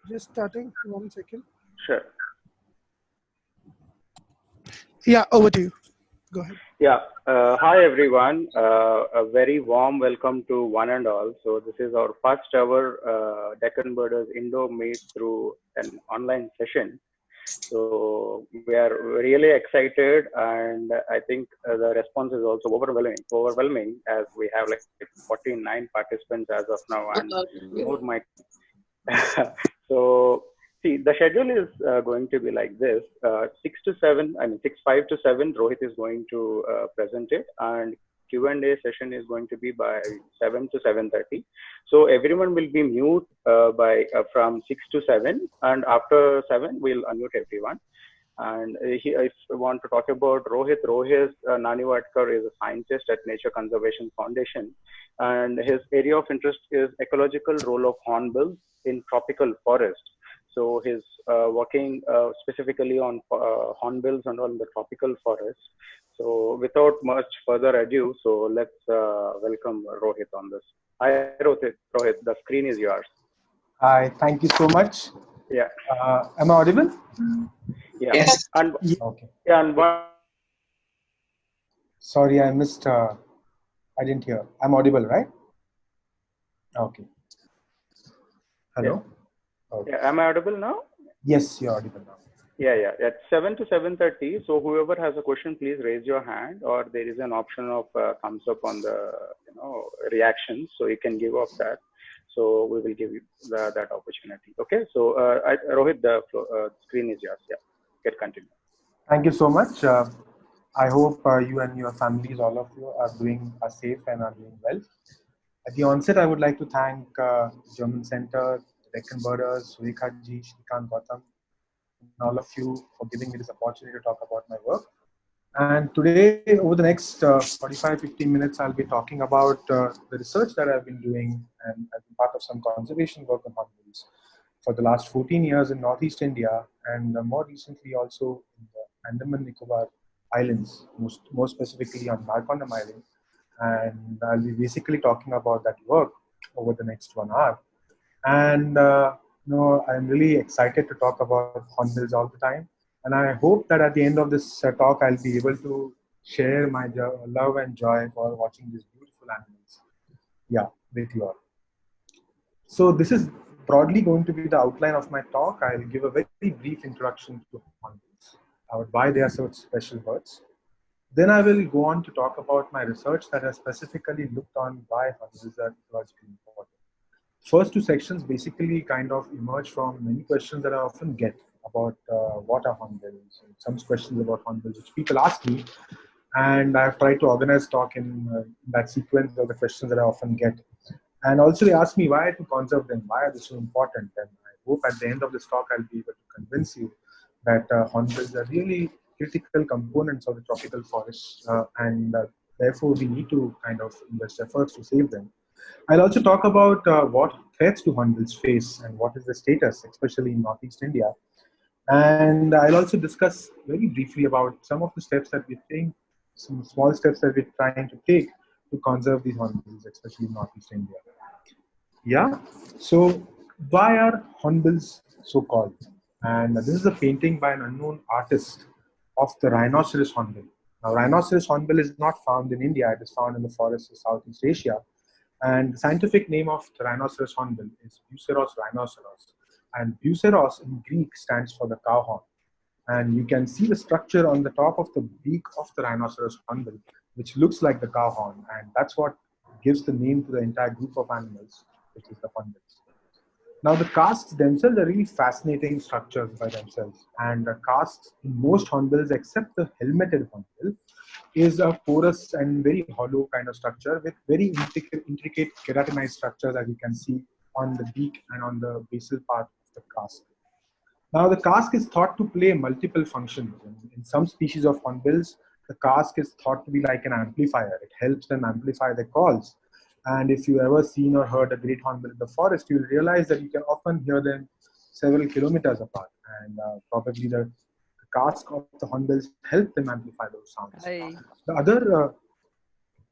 Just starting. 1 second. Sure. Yeah, over to you. Go ahead. Yeah. Hi, everyone. A very warm welcome to one and all. So this is our first ever Deccan Birders Indo meet through an online session. So we are really excited, and I think the response is also overwhelming as we have like 49 participants as of now, and more might. So see, the schedule is going to be like this: 6 to 7. Rohit is going to present it, and Q&A session is going to be by 7 to 7:30. So everyone will be mute by from 6 to 7, and after 7 we'll unmute everyone. And if we want to talk about Rohit Naniwadekar is a scientist at Nature Conservation Foundation, and his area of interest is ecological role of hornbills in tropical forest. So he's working specifically on hornbills and on the tropical forest. So without much further ado, so let's welcome Rohit on this. Hi Rohit, the screen is yours. Hi, thank you so much. Yeah. Am I audible? Yeah. Yes. And okay. Yeah, and one. Sorry, I missed. I didn't hear. I'm audible, right? Okay. Hello. Yeah. Okay. Yeah. Am I audible now? Yes, you're audible now. Yeah. At 7 to 7:30. So whoever has a question, please raise your hand, or there is an option of thumbs up on the reactions, so you can give up that. So we will give you that opportunity. Okay. So Rohit, the screen is yours. Yeah. Get continue. Thank you so much. I hope you and your families, all of you, are safe and are doing well. At the onset, I would like to thank German Center, Deccan Birders, Surekha ji, Shrikant Gautam, and all of you for giving me this opportunity to talk about my work. And today, over the next 45-50 minutes, I'll be talking about the research that I've been doing, and I've been part of some conservation work on hornbills for the last 14 years in Northeast India, and more recently also in the Andaman Nicobar Islands, more specifically on Narcondam Island. And I'll be basically talking about that work over the next 1 hour. And I'm really excited to talk about hornbills all the time. And I hope that at the end of this talk, I'll be able to share my love and joy for watching these beautiful animals, with you all. So this is broadly going to be the outline of my talk. I'll give a very brief introduction to hornbills, why they are such special birds. Then I will go on to talk about my research that has specifically looked on why hornbills are ecologically important. First two sections basically kind of emerge from many questions that I often get about what are hornbills, and some questions about hornbills which people ask me, and I've tried to organize talk in that sequence of the questions that I often get. And also they ask me why to conserve them, why are they so important, and I hope at the end of this talk I'll be able to convince you that hornbills are really critical components of the tropical forests, and therefore we need to kind of invest efforts to save them. I'll also talk about what threats do hornbills face and what is the status, especially in Northeast India. And I'll also discuss very briefly about some of the steps that we think, some small steps that we're trying to take to conserve these hornbills, especially in Northeast India. Yeah, so why are hornbills so called? And this is a painting by an unknown artist of the rhinoceros hornbill. Now, rhinoceros hornbill is not found in India, it is found in the forests of Southeast Asia. And the scientific name of the rhinoceros hornbill is Buceros rhinoceros. And Buceros in Greek stands for the cow horn. And you can see the structure on the top of the beak of the rhinoceros hornbill, which looks like the cow horn. And that's what gives the name to the entire group of animals, which is the hornbills. Now, the casques themselves are really fascinating structures by themselves. And the casques in most hornbills, except the helmeted hornbill, is a porous and very hollow kind of structure with very intricate keratinized structures, as you can see on the beak and on the basal part of the casque. Now, the casque is thought to play multiple functions. In some species of hornbills, the casque is thought to be like an amplifier. It helps them amplify their calls. And if you ever seen or heard a great hornbill in the forest, you'll realize that you can often hear them several kilometers apart. And probably the casque of the hornbills help them amplify those sounds. The other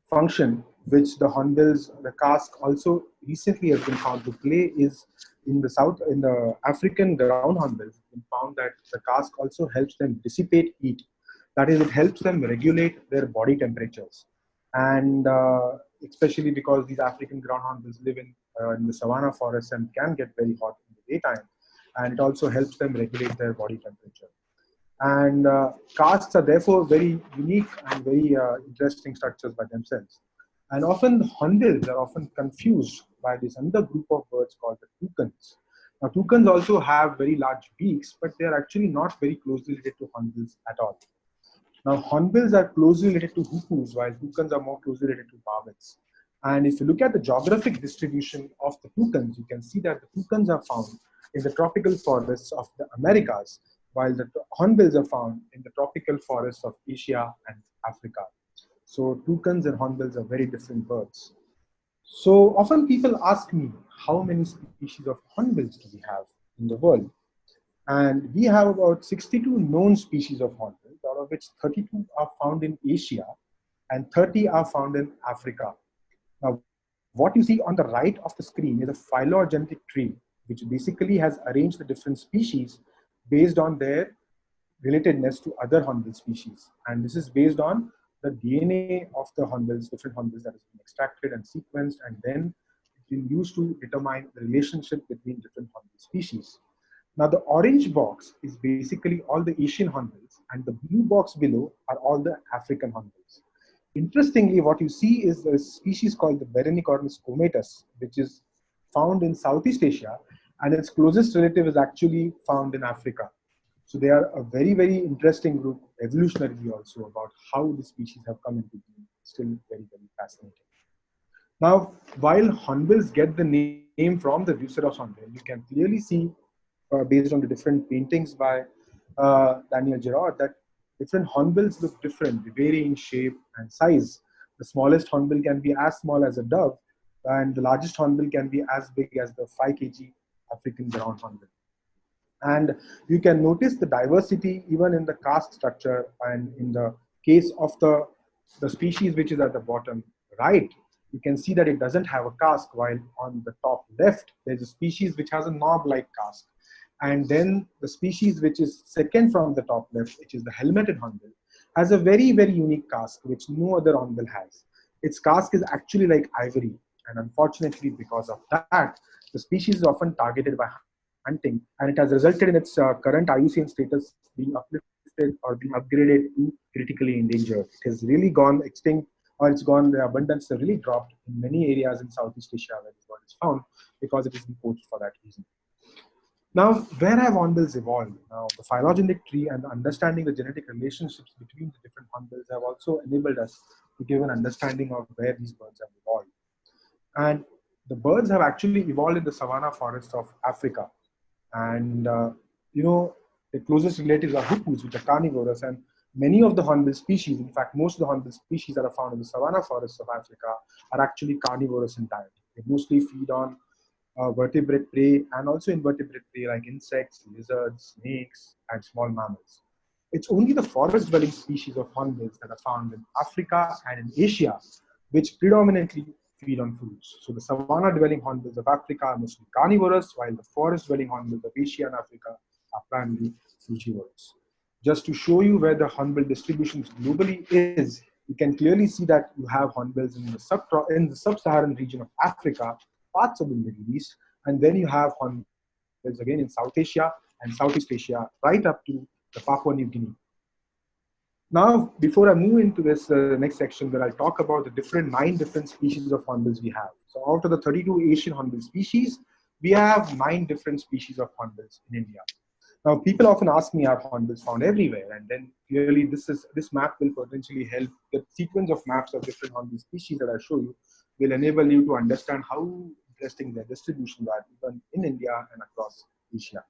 function which the hornbills, the casque also recently has been found to play is in the African ground hornbills, we found that the casque also helps them dissipate heat. That is, it helps them regulate their body temperatures. And especially because these African ground hornbills live in the savanna forest and can get very hot in the daytime. And it also helps them regulate their body temperature. And casques are therefore very unique and very interesting structures by themselves. And often the hornbills are often confused by this another group of birds called the toucans. Now, toucans also have very large beaks, but they are actually not very closely related to hornbills at all. Now, hornbills are closely related to hoopoes, while toucans are more closely related to barbets. And if you look at the geographic distribution of the toucans, you can see that the toucans are found in the tropical forests of the Americas, while the hornbills are found in the tropical forests of Asia and Africa. So toucans and hornbills are very different birds. So often people ask me, how many species of hornbills do we have in the world? And we have about 62 known species of hornbills, out of which 32 are found in Asia and 30 are found in Africa. Now, what you see on the right of the screen is a phylogenetic tree, which basically has arranged the different species based on their relatedness to other hornbill species. And this is based on the DNA of the hornbills, different hornbills that has been extracted and sequenced, and then it's been used to determine the relationship between different hornbill species. Now, the orange box is basically all the Asian hornbills, and the blue box below are all the African hornbills. Interestingly, what you see is a species called the Berenicornis comatus, which is found in Southeast Asia, and its closest relative is actually found in Africa. So they are a very, very interesting group, evolutionarily also, about how the species have come into being. Still very, very fascinating. Now, while hornbills get the name from the Buceros hornbill, you can clearly see, based on the different paintings by Daniel Giraud, that different hornbills look different. They vary in shape and size. The smallest hornbill can be as small as a dove, and the largest hornbill can be as big as the 5 kg African ground hornbill. And you can notice the diversity even in the casque structure, and in the case of the species which is at the bottom right, you can see that it doesn't have a casque, while on the top left, there's a species which has a knob-like casque. And then the species which is second from the top left, which is the helmeted hornbill, has a very, very unique casque, which no other hornbill has. Its casque is actually like ivory. And unfortunately, because of that, the species is often targeted by hunting, and it has resulted in its current IUCN status being uplifted or being upgraded to critically endangered. It has really gone extinct, or it's gone, the abundance has really dropped in many areas in Southeast Asia where this bird is found, because it is been poached for that reason. Now, where have hornbills evolved? Now, the phylogenetic tree and understanding the genetic relationships between the different hornbills have also enabled us to give an understanding of where these birds have evolved. And the birds have actually evolved in the savanna forests of Africa. And, the closest relatives are hoopoes, which are carnivorous, and many of the hornbill species, in fact, most of the hornbill species that are found in the savanna forests of Africa are actually carnivorous in diet. They mostly feed on vertebrate prey and also invertebrate prey like insects, lizards, snakes, and small mammals. It's only the forest-dwelling species of hornbills that are found in Africa and in Asia, which predominantly feed on fruits. So the savanna-dwelling hornbills of Africa are mostly carnivorous, while the forest-dwelling hornbills of Asia and Africa are primarily frugivorous. Just to show you where the hornbill distribution globally is, you can clearly see that you have hornbills in the sub-Saharan region of Africa, parts of the Middle East, and then you have hornbills again in South Asia and Southeast Asia, right up to the Papua New Guinea. Now, before I move into this next section, where I'll talk about the 9 different species of hornbills we have. So out of the 32 Asian hornbill species, we have 9 different species of hornbills in India. Now, people often ask me, are hornbills found everywhere? And then clearly this map will potentially help. The sequence of maps of different hornbill species that I show you will enable you to understand how interesting their distributions are, even in India and across Asia.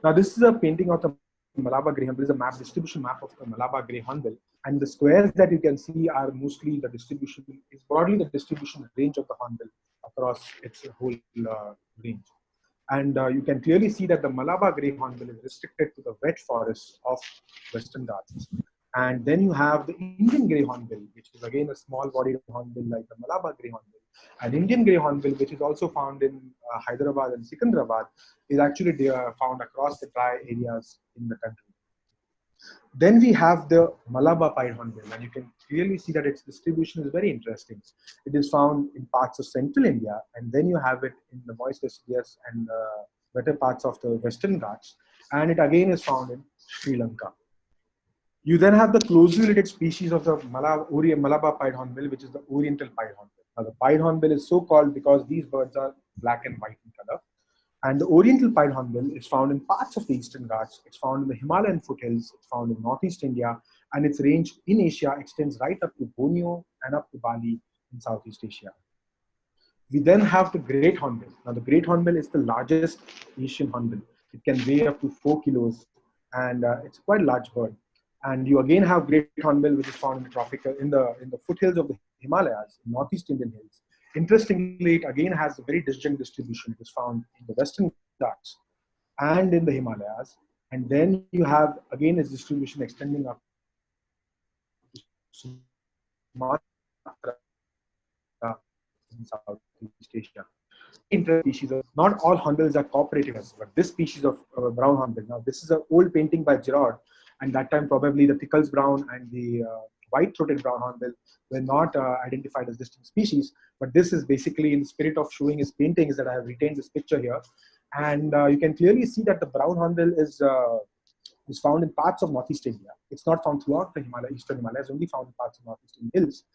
Now, this is a painting of the Malabar grey hornbill. This is a distribution map of the Malabar grey hornbill, and the squares that you can see are mostly the distribution, is broadly the distribution range of the hornbill across its whole range. And you can clearly see that the Malabar grey hornbill is restricted to the wet forests of Western Ghats. And then you have the Indian grey hornbill, which is again a small bodied hornbill like the Malabar grey hornbill, An Indian grey hornbill, which is also found in Hyderabad and Secunderabad, is actually found across the dry areas in the country. Then we have the Malabar pied hornbill, and you can clearly see that its distribution is very interesting. It is found in parts of central India, and then you have it in the moist areas and better parts of the Western Ghats, and it again is found in Sri Lanka. You then have the closely related species of the Malabar pied hornbill, which is the Oriental pied hornbill. Now, the pied hornbill is so called because these birds are black and white in color. And the Oriental pied hornbill is found in parts of the Eastern Ghats. It's found in the Himalayan foothills. It's found in Northeast India. And its range in Asia extends right up to Borneo and up to Bali in Southeast Asia. We then have the great hornbill. Now, the great hornbill is the largest Asian hornbill. It can weigh up to 4 kilos, and it's quite a large bird. And you again have great hornbill, which is found in the tropical, in the foothills of the Himalayas, Northeast Indian hills. Interestingly, it again has a very disjunct distribution. It is found in the Western Ghats and in the Himalayas. And then you have again its distribution extending up to Sumatra in Southeast Asia. Species of, not all hornbills are cooperative, but this species of brown hornbill. Now, this is an old painting by Gerard, and that time probably the Tickles brown and the white-throated brown hornbill were not identified as distinct species, but this is basically in the spirit of showing his paintings that I have retained this picture here. And you can clearly see that the brown hornbill is found in parts of Northeast India. It's not found throughout the Eastern Himalayas, only found in parts of Northeastern hills.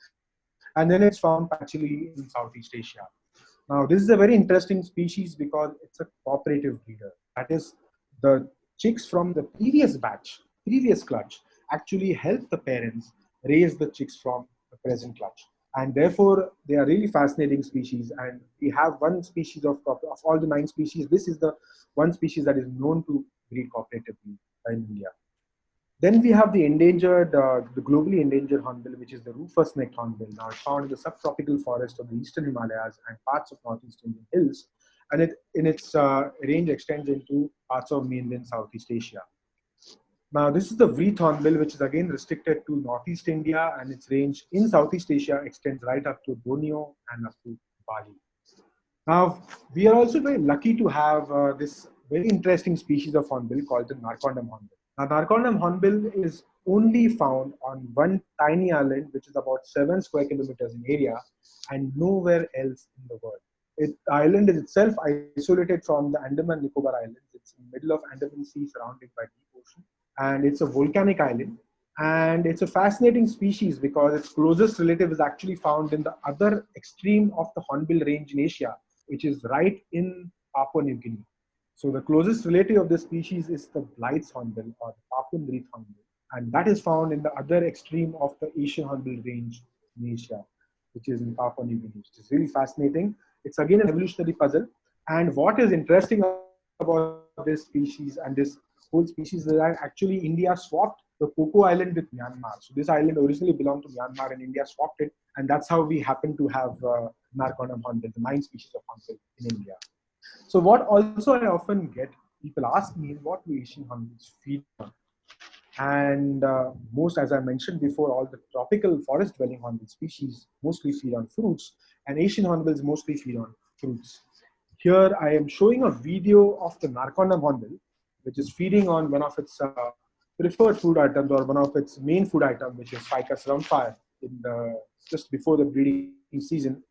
And then it's found actually in Southeast Asia. Now, this is a very interesting species because it's a cooperative breeder. That is, the chicks from the previous batch, previous clutch, actually help the parents raise the chicks from the present clutch. And therefore, they are really fascinating species. And we have one species of all the 9 species. This is the one species that is known to breed cooperatively in India. Then we have the endangered, the globally endangered hornbill, which is the rufous-necked hornbill. Now, it's found in the subtropical forest of the Eastern Himalayas and parts of Northeast Indian hills. And it, in its range extends into parts of mainland Southeast Asia. Now, this is the wreath hornbill, which is again restricted to Northeast India, and its range in Southeast Asia extends right up to Borneo and up to Bali. Now, we are also very lucky to have this very interesting species of hornbill called the Narcondam hornbill. Now, Narcondam hornbill is only found on one tiny island, which is about 7 square kilometers in area, and nowhere else in the world. The island is itself isolated from the Andaman Nicobar Islands. It's in the middle of Andaman Sea, surrounded by deep ocean. And it's a volcanic island. And it's a fascinating species because its closest relative is actually found in the other extreme of the hornbill range in Asia, which is right in Papua New Guinea. So the closest relative of this species is the Blythe's hornbill or the Papuan wreath hornbill. And that is found in the other extreme of the Asian hornbill range in Asia, which is in Papua New Guinea. Which is really fascinating. It's again an evolutionary puzzle. And what is interesting about this species and this whole species is that actually India swapped the Coco Island with Myanmar. So this island originally belonged to Myanmar and India swapped it. And that's how we happen to have Narcondam hornbill, the 9 species of hornbill in India. So what also I often get, people ask me, what do Asian hornbills feed on? And most, as I mentioned before, all the tropical forest dwelling hornbill species mostly feed on fruits, and Asian hornbills mostly feed on fruits. Here I am showing a video of the Narcondam hornbill, which is feeding on one of its preferred food items or one of its main food items, which is ficus roundfire, just before the breeding season.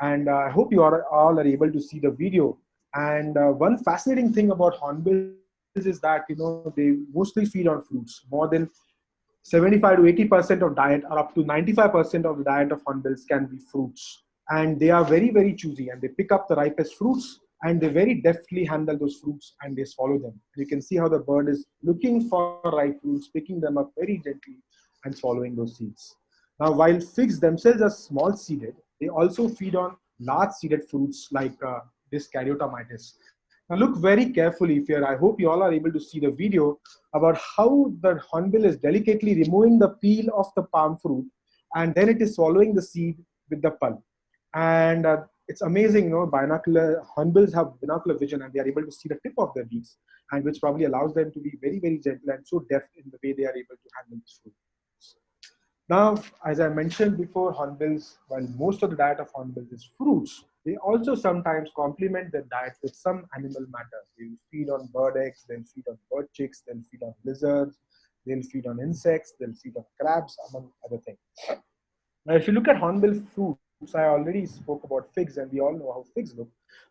And I hope you all are able to see the video. And one fascinating thing about hornbills is that, they mostly feed on fruits. More than 75 to 80% of diet, or up to 95% of the diet of hornbills can be fruits. And they are very, very choosy, and they pick up the ripest fruits, and they very deftly handle those fruits and they swallow them. You can see how the bird is looking for ripe fruits, picking them up very gently and swallowing those seeds. Now, while figs themselves are small seeded, they also feed on large seeded fruits like this Caryotomitis. Now look very carefully here. I hope you all are able to see the video about how the hornbill is delicately removing the peel of the palm fruit, and then it is swallowing the seed with the pulp. And it's amazing, hornbills have binocular vision, and they are able to see the tip of their beaks, and which probably allows them to be very, very gentle and so deft in the way they are able to handle this fruit. Now, as I mentioned before, hornbills, while most of the diet of hornbills is fruits, they also sometimes complement their diet with some animal matter. They'll feed on bird eggs, they'll feed on bird chicks, they'll feed on lizards, they'll feed on insects, they'll feed on crabs, among other things. Now, if you look at hornbill fruits, I already spoke about figs, and we all know how figs look.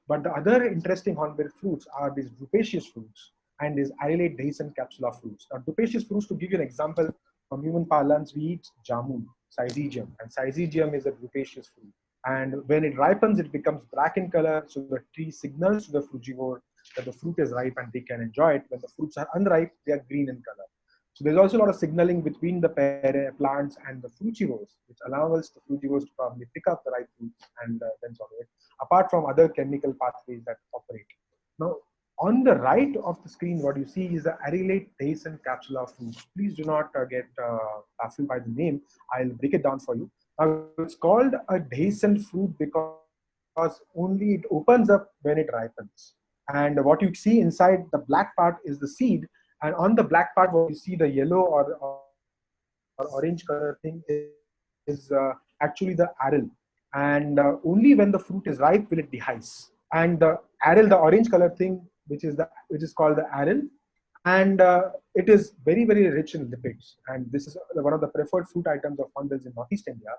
But the other interesting hornbill fruits are these drupaceous fruits and these arylate dehiscent capsula fruits. Now, drupaceous fruits, to give you an example, from human parlance, we eat jamun, syzygium, and syzygium is a drupaceous fruit. And when it ripens, it becomes black in color, so the tree signals to the frugivore that the fruit is ripe and they can enjoy it. When the fruits are unripe, they are green in color. So there's also a lot of signaling between the plants and the frugivores, which allows the frugivores to probably pick up the ripe fruits and then swallow it, apart from other chemical pathways that operate. Now, on the right of the screen, what you see is the arylate dehiscent capsula fruits. Please do not get baffled by the name. I'll break it down for you. Now, it's called a dehiscent fruit because only it opens up when it ripens. And what you see inside the black part is the seed, and on the black part, what you see, the yellow or orange color thing is actually the aril. And only when the fruit is ripe will it dehisce. And the aril, the orange color thing, which is called the aril, and it is very, very rich in lipids. And this is one of the preferred fruit items of hornbills in Northeast India.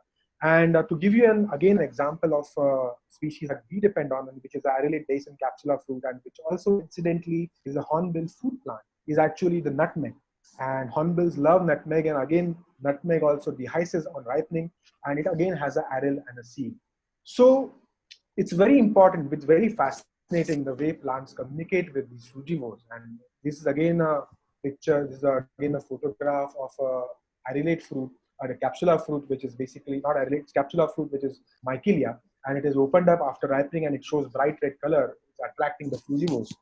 And to give you again an example of species that we depend on, which is the arylate dehiscent capsula fruit, and which also incidentally is a hornbill fruit plant, is actually the nutmeg. And hornbills love nutmeg, and again, nutmeg also dehisces on ripening, and it again has an aril and a seed. So it's very important, it's very fascinating the way plants communicate with these frugivores. And this is again a picture, this is again a photograph of a arylate fruit, or a capsula fruit, which is basically not arylate, it's capsula fruit, which is mycelia, and it is opened up after ripening and it shows bright red color, it's attracting the frugivores.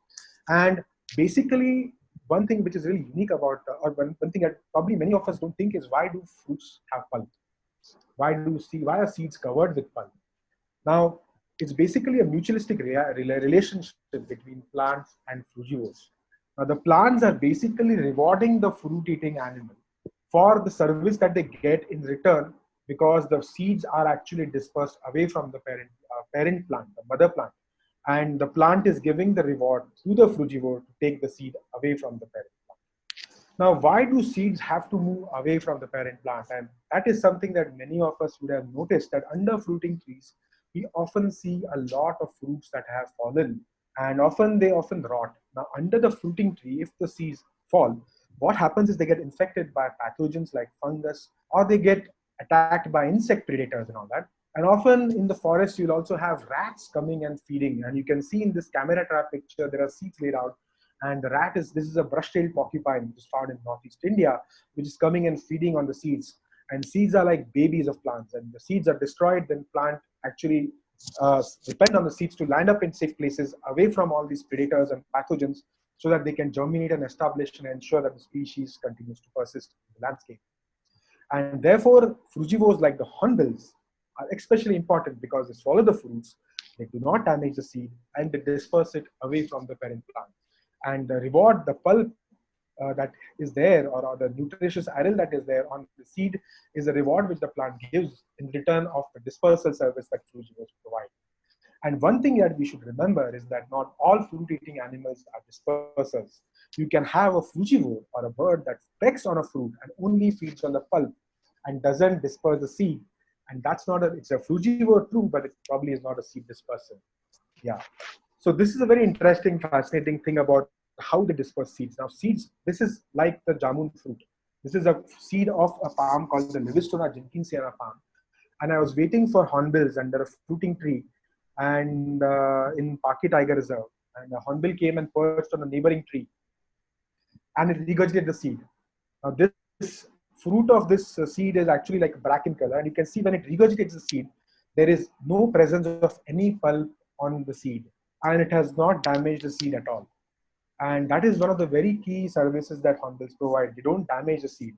And basically, one thing which is really unique about, or one thing that probably many of us don't think is, why do fruits have pulp? Why are seeds covered with pulp? Now, it's basically a mutualistic relationship between plants and frugivores. Now, the plants are basically rewarding the fruit-eating animal for the service that they get in return, because the seeds are actually dispersed away from the parent plant, the mother plant. And the plant is giving the reward to the frugivore to take the seed away from the parent plant. Now, why do seeds have to move away from the parent plant? And that is something that many of us would have noticed, that under fruiting trees, we often see a lot of fruits that have fallen, and they often rot. Now, under the fruiting tree, if the seeds fall, what happens is they get infected by pathogens like fungus, or they get attacked by insect predators and all that. And often in the forest, you'll also have rats coming and feeding. And you can see in this camera trap picture, there are seeds laid out. And the rat this is a brush-tailed porcupine, which is found in Northeast India, which is coming and feeding on the seeds. And seeds are like babies of plants. And the seeds are destroyed, then plant actually depend on the seeds to land up in safe places away from all these predators and pathogens, so that they can germinate and establish and ensure that the species continues to persist in the landscape. And therefore, frugivores like the hornbills are especially important, because they swallow the fruits, they do not damage the seed, and they disperse it away from the parent plant. And the reward, the pulp that is there, or the nutritious aril that is there on the seed, is a reward which the plant gives in return of the dispersal service that frugivores provide. And one thing that we should remember is that not all fruit-eating animals are dispersers. You can have a frugivore or a bird that pecks on a fruit and only feeds on the pulp and doesn't disperse the seed. And that's not it's a frugivore true, but it probably is not a seed disperser. Yeah. So this is a very interesting, fascinating thing about how they disperse seeds. Now, seeds, this is like the jamun fruit. This is a seed of a palm called the Livistona jenkinsiana palm. And I was waiting for hornbills under a fruiting tree and in Paki Tiger Reserve. And a hornbill came and perched on a neighboring tree, and it regurgitated the seed. Now, this fruit of this seed is actually like black in color, and you can see when it regurgitates the seed, there is no presence of any pulp on the seed, and it has not damaged the seed at all. And that is one of the very key services that hornbills provide. They don't damage the seed.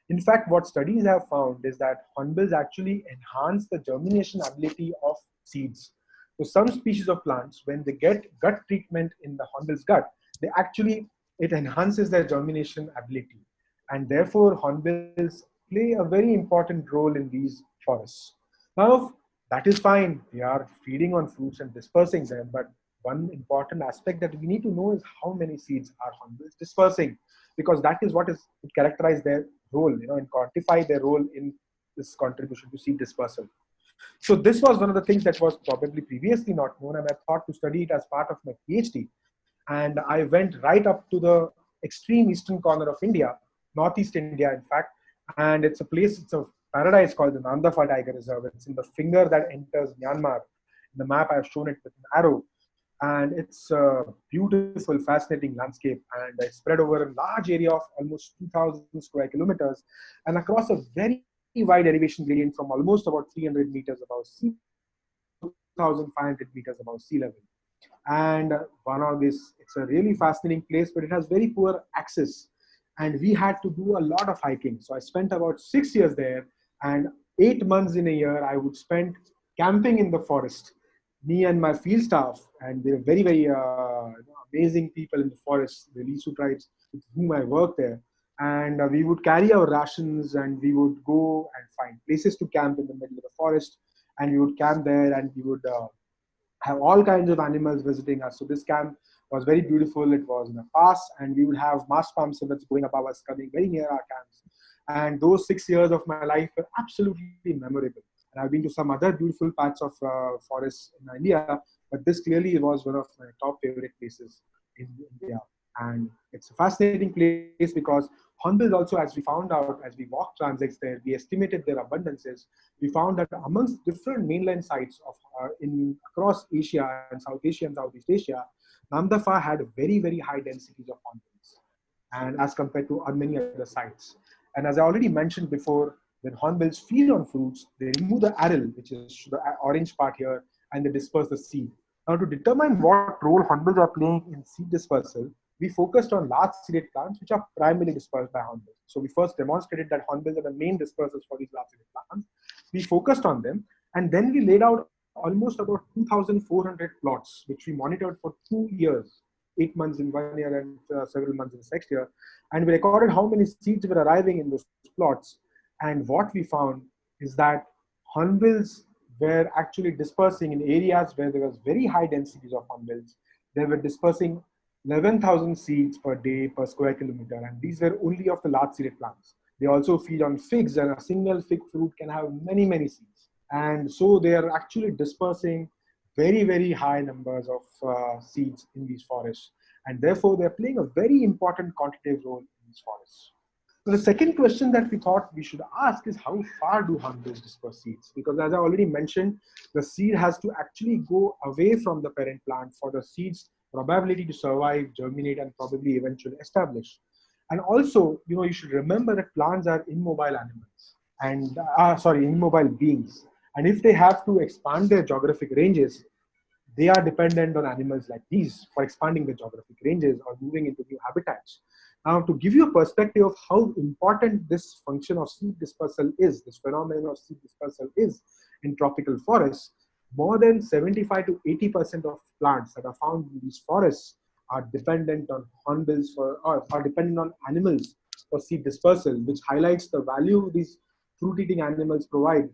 In fact, what studies have found is that hornbills actually enhance the germination ability of seeds. So some species of plants, when they get gut treatment in the hornbill's gut, it enhances their germination ability. And therefore, hornbills play a very important role in these forests. Now, that is fine. They are feeding on fruits and dispersing them, but one important aspect that we need to know is how many seeds are hornbills dispersing, because that is what is characterize their role, and quantify their role in this contribution to seed dispersal. So this was one of the things that was probably previously not known, and I thought to study it as part of my PhD. And I went right up to the extreme eastern corner of India, northeast India, in fact. And it's a place, it's a paradise called the Nandafa Tiger Reserve. It's in the finger that enters Myanmar. In the map, I've shown it with an arrow. And it's a beautiful, fascinating landscape. And it's spread over a large area of almost 2,000 square kilometers and across a very wide elevation gradient from almost about 300 meters above sea, 2,500 meters above sea level. And one of this, it's a really fascinating place, but it has very poor access. And we had to do a lot of hiking. So I spent about 6 years there, and 8 months in a year, I would spend camping in the forest. Me and my field staff, and they were very, very amazing people in the forest, the Lisu tribes with whom I worked there. And we would carry our rations, and we would go and find places to camp in the middle of the forest. And we would camp there, and we would have all kinds of animals visiting us. So this camp was very beautiful. It was in a pass, and we would have mass palm civets going above us, coming very near our camps. And those 6 years of my life were absolutely memorable. And I've been to some other beautiful parts of forests in India, but this clearly was one of my top favorite places in India. And it's a fascinating place because hornbills also, as we found out, as we walked transects there, we estimated their abundances. We found that amongst different mainland sites of across Asia and South Asia and Southeast Asia, Namdapha had very, very high densities of hornbills, and as compared to many other sites. And as I already mentioned before, when hornbills feed on fruits, they remove the aril, which is the orange part here, and they disperse the seed. Now, to determine what role hornbills are playing in seed dispersal, we focused on large seeded plants, which are primarily dispersed by hornbills. So we first demonstrated that hornbills are the main dispersers for these large seeded plants. We focused on them, and then we laid out almost about 2,400 plots, which we monitored for 2 years, 8 months in 1 year and several months in the next year. And we recorded how many seeds were arriving in those plots. And what we found is that hornbills were actually dispersing in areas where there was very high densities of hornbills. They were dispersing 11,000 seeds per day per square kilometer, and these were only of the large seeded plants. They also feed on figs, and a single fig fruit can have many, many seeds. And so they are actually dispersing very, very high numbers of seeds in these forests. And therefore, they're playing a very important quantitative role in these forests. So the second question that we thought we should ask is, how far do hornbills disperse seeds? Because as I already mentioned, the seed has to actually go away from the parent plant for the seed's probability to survive, germinate, and probably eventually establish. And also, you should remember that plants are immobile animals, and immobile beings. And if they have to expand their geographic ranges, they are dependent on animals like these for expanding their geographic ranges or moving into new habitats. Now, to give you a perspective of how important this function of seed dispersal is, this phenomenon of seed dispersal is in tropical forests, more than 75 to 80% of plants that are found in these forests are dependent on hornbills or are dependent on animals for seed dispersal, which highlights the value these fruit-eating animals provide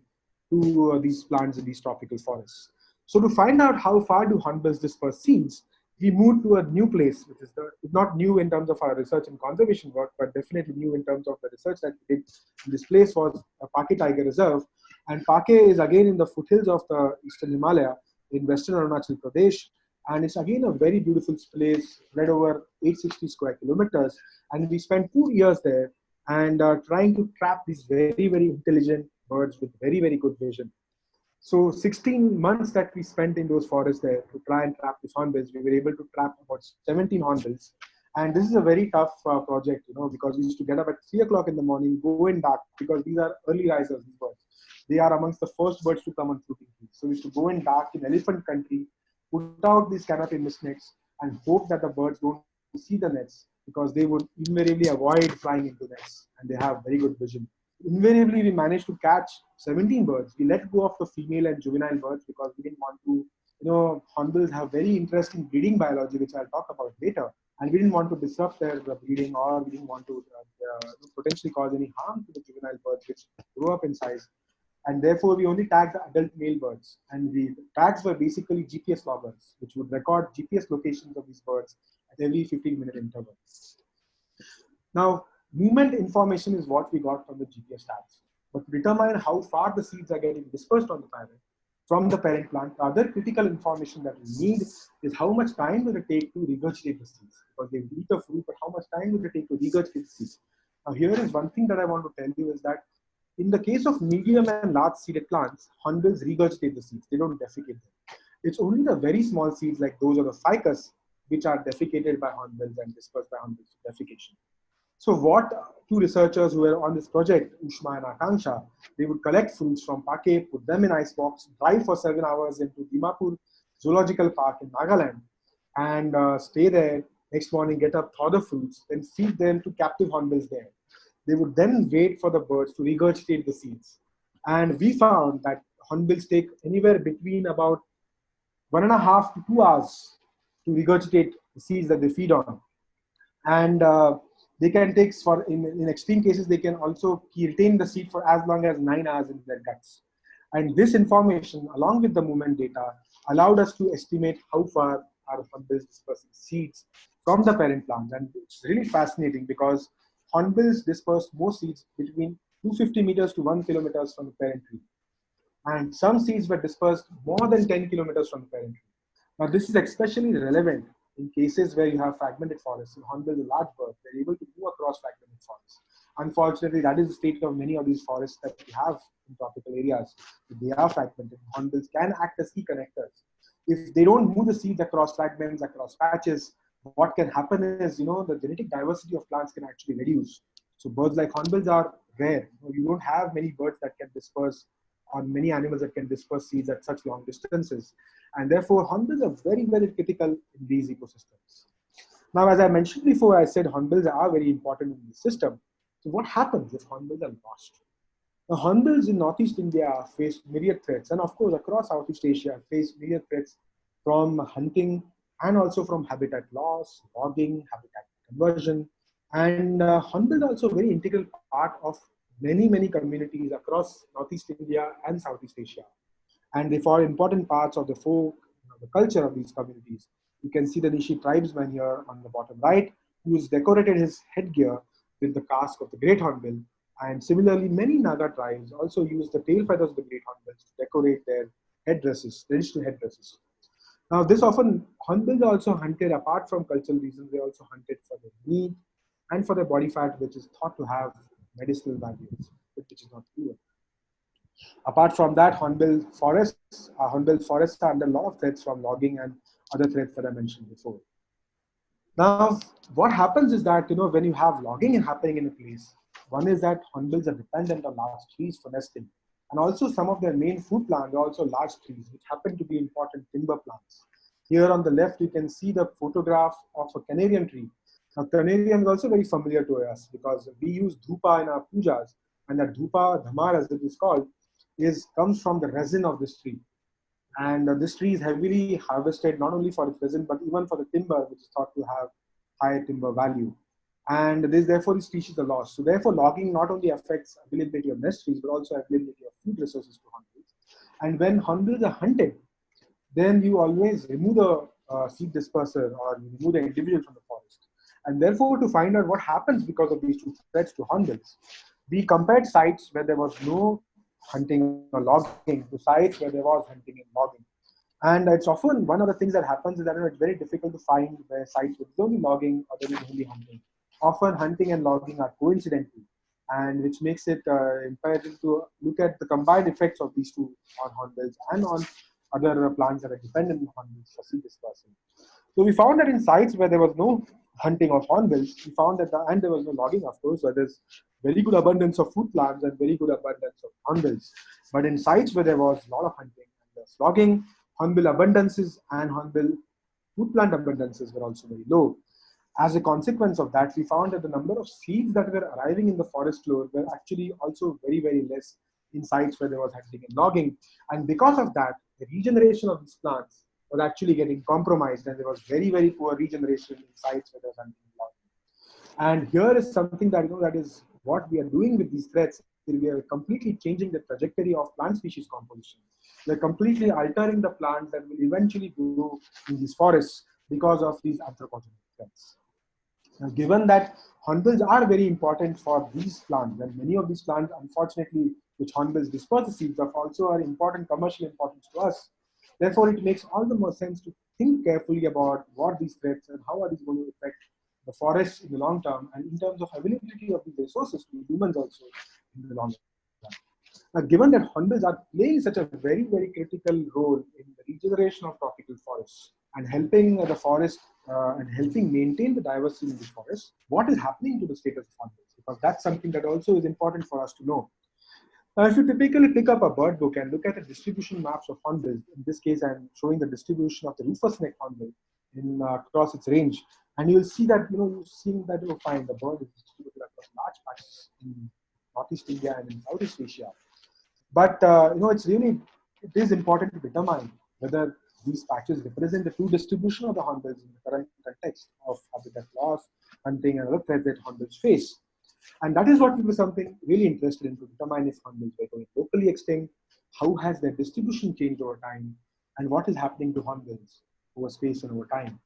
to these plants in these tropical forests. So to find out how far do hornbills disperse seeds, we moved to a new place, which is not new in terms of our research and conservation work, but definitely new in terms of the research that we did. This place was a Pake Tiger Reserve, and Pake is again in the foothills of the Eastern Himalaya in Western Arunachal Pradesh, and it's again a very beautiful place, spread over 860 square kilometers, and we spent 2 years there and trying to trap these very, very intelligent birds with very, very good vision. So 16 months that we spent in those forests there to try and trap these hornbills, we were able to trap about 17 hornbills. And this is a very tough project, because we used to get up at 3 o'clock in the morning, go in dark, because these are early risers, these birds. They are amongst the first birds to come on fruiting trees. So we used to go in dark in elephant country, put out these canopy mist nets, and hope that the birds don't see the nets, because they would invariably avoid flying into nets, and they have very good vision. Invariably, we managed to catch 17 birds. We let go of the female and juvenile birds because we didn't want to hornbills have very interesting breeding biology, which I'll talk about later. And we didn't want to disrupt their breeding, or we didn't want to potentially cause any harm to the juvenile birds, which grow up in size. And therefore, we only tagged the adult male birds. And the tags were basically GPS loggers, which would record GPS locations of these birds at every 15-minute interval. Now, movement information is what we got from the GPS tags. But to determine how far the seeds are getting dispersed on the parent, from the parent plant, the other critical information that we need is how much time will it take to regurgitate the seeds. Because they eat the fruit, but how much time will it take to regurgitate the seeds? Now, here is one thing that I want to tell you is that in the case of medium and large seeded plants, hornbills regurgitate the seeds. They don't defecate them. It's only the very small seeds like those of the ficus which are defecated by hornbills and dispersed by hornbills for defecation. So what two researchers who were on this project, Ushma and Akanksha, they would collect fruits from Pake, put them in ice box, drive for 7 hours into Dimapur Zoological Park in Nagaland, and stay there. Next morning, get up, thaw the fruits, then feed them to captive hornbills there. They would then wait for the birds to regurgitate the seeds. And we found that hornbills take anywhere between about 1.5 to 2 hours to regurgitate the seeds that they feed on. And they can take, in extreme cases, they can also retain the seed for as long as 9 hours in their guts. And this information, along with the movement data, allowed us to estimate how far our hornbills dispersing seeds from the parent plant. And it's really fascinating because hornbills disperse most seeds between 250 meters to 1 kilometers from the parent tree. And some seeds were dispersed more than 10 kilometers from the parent tree. Now, this is especially relevant in cases where you have fragmented forests. So hornbills are large birds, they're able to move across fragmented forests. Unfortunately, that is the state of many of these forests that we have in tropical areas. They are fragmented. Hornbills can act as key connectors. If they don't move the seeds across fragments, across patches, what can happen is, the genetic diversity of plants can actually reduce. So birds like hornbills are rare. You don't have many birds that can disperse, or many animals that can disperse seeds at such long distances. And therefore, hornbills are very, very critical in these ecosystems. Now, as I mentioned before, I said hornbills are very important in the system. So what happens if hornbills are lost? Now, hornbills in Northeast India face myriad threats, and of course, across Southeast Asia face myriad threats from hunting and also from habitat loss, logging, habitat conversion. And hornbills are also a very integral part of many, many communities across Northeast India and Southeast Asia. And they form important parts of the folk, the culture of these communities. You can see the Nishi tribesman here on the bottom right, who has decorated his headgear with the casque of the great hornbill. And similarly, many Naga tribes also use the tail feathers of the great hornbills to decorate their headdresses, traditional headdresses. Now, hornbills are also hunted apart from cultural reasons. They are also hunted for their meat and for their body fat, which is thought to have medicinal values, which is not proven. Apart from that, hornbill forests are under a lot of threats from logging and other threats that I mentioned before. Now, what happens is that, when you have logging happening in a place, one is that hornbills are dependent on large trees for nesting. And also some of their main food plants are also large trees, which happen to be important timber plants. Here on the left, you can see the photograph of a canarian tree. Now, canarian is also very familiar to us because we use dhupa in our pujas, and that dhupa, dhamar as it is called, comes from the resin of this tree. And this tree is heavily harvested not only for its resin, but even for the timber, which is thought to have high timber value. And therefore, these species are lost. So therefore, logging not only affects availability of nest trees, but also availability of food resources to hornbills. And when hornbills are hunted, then you always remove the seed disperser or remove the individual from the forest. And therefore, to find out what happens because of these two threats to hornbills, we compared sites where there was no hunting or logging to sites where there was hunting and logging. And it's often one of the things that happens is that it's very difficult to find where sites with only logging or there is only hunting. Often hunting and logging are coincidental, and which makes it imperative to look at the combined effects of these two on hornbills and on other plants that are dependent on hornbills for seed dispersal. So we found that in sites where there was no hunting of hornbills, we found that and there was no logging, of course, where there's very good abundance of food plants and very good abundance of hornbills. But in sites where there was a lot of hunting and there's logging, hornbill abundances and hornbill food plant abundances were also very low. As a consequence of that, we found that the number of seeds that were arriving in the forest floor were actually also very, very less in sites where there was hunting and logging. And because of that, the regeneration of these plants was actually getting compromised, and there was very, very poor regeneration in sites where there was hunting allowed. And here is something that, that is what we are doing with these threats. We are completely changing the trajectory of plant species composition. We're completely altering the plants that will eventually grow in these forests because of these anthropogenic threats. Now, given that hornbills are very important for these plants, and many of these plants, unfortunately, which hornbills disperse the seeds of, also are important commercial importance to us. Therefore, it makes all the more sense to think carefully about what these threats and how are these going to affect the forests in the long term, and in terms of availability of these resources to humans also in the long run. Now, given that hornbills are playing such a very, very critical role in the regeneration of tropical forests and helping the forest and helping maintain the diversity in the forest, what is happening to the status of hornbills? Because that's something that also is important for us to know. Now, if you typically pick up a bird book and look at the distribution maps of hornbills, in this case, I'm showing the distribution of the rufous-necked hornbill in across its range, and you'll see that you've seen that you'll find the bird is distributed across large patches in Northeast India and in Southeast Asia. But it is important to determine whether these patches represent the true distribution of the hornbills in the current context of habitat loss, hunting, and other threats that hornbills face. And that is what we were something really interested in, to determine if hornbills were going locally extinct, how has their distribution changed over time, and what is happening to hornbills over space and over time.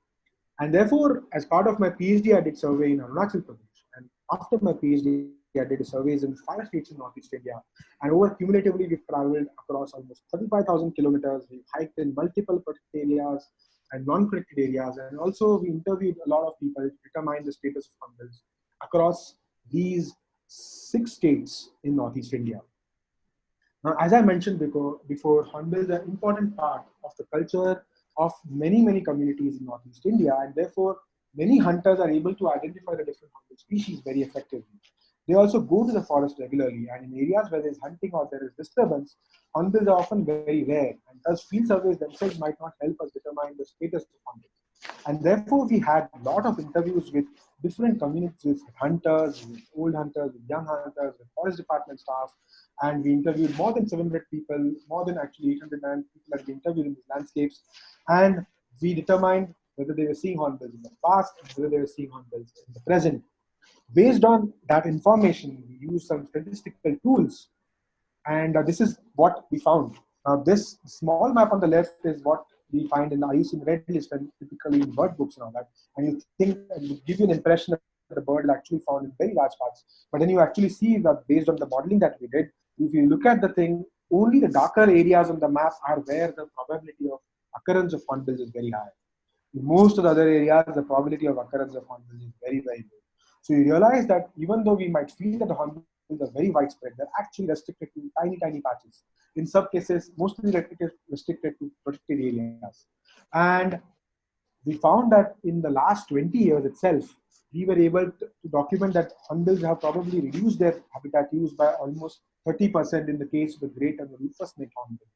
And therefore, as part of my PhD, I did survey in Arunachal Pradesh. And after my PhD, I did surveys in 5 states in Northeast India. And over cumulatively, we've traveled across almost 35,000 kilometers. We've hiked in multiple protected areas and non-protected areas. And also, we interviewed a lot of people to determine the status of hornbills across these 6 states in Northeast India. Now, as I mentioned before, hornbills are an important part of the culture of many, many communities in Northeast India, and therefore many hunters are able to identify the different hornbill species very effectively. They also go to the forest regularly, and in areas where there is hunting or there is disturbance, hornbills are often very rare, and thus field surveys themselves might not help us determine the status of hornbills. And therefore, we had a lot of interviews with different communities, with hunters, with old hunters, with young hunters, with forest department staff, and we interviewed more than 700 people, more than actually 809 people that we interviewed in these landscapes, and we determined whether they were seeing hornbills in the past and whether they were seeing hornbills in the present. Based on that information, we used some statistical tools, and this is what we found. This small map on the left is what we find in the IUCN Red List and typically in bird books and all that. And you think, and it gives you an impression that the bird is actually found in very large parts. But then you actually see that based on the modeling that we did, if you look at the thing, only the darker areas on the map are where the probability of occurrence of hornbills is very high. In most of the other areas, the probability of occurrence of hornbills is very, very low. So you realize that even though we might feel that the hornbills are very widespread, they're actually restricted to tiny, tiny patches. In some cases, mostly restricted to protected areas. And we found that in the last 20 years itself, we were able to document that hornbills have probably reduced their habitat use by almost 30% in the case of the great and the rufous-necked hornbill,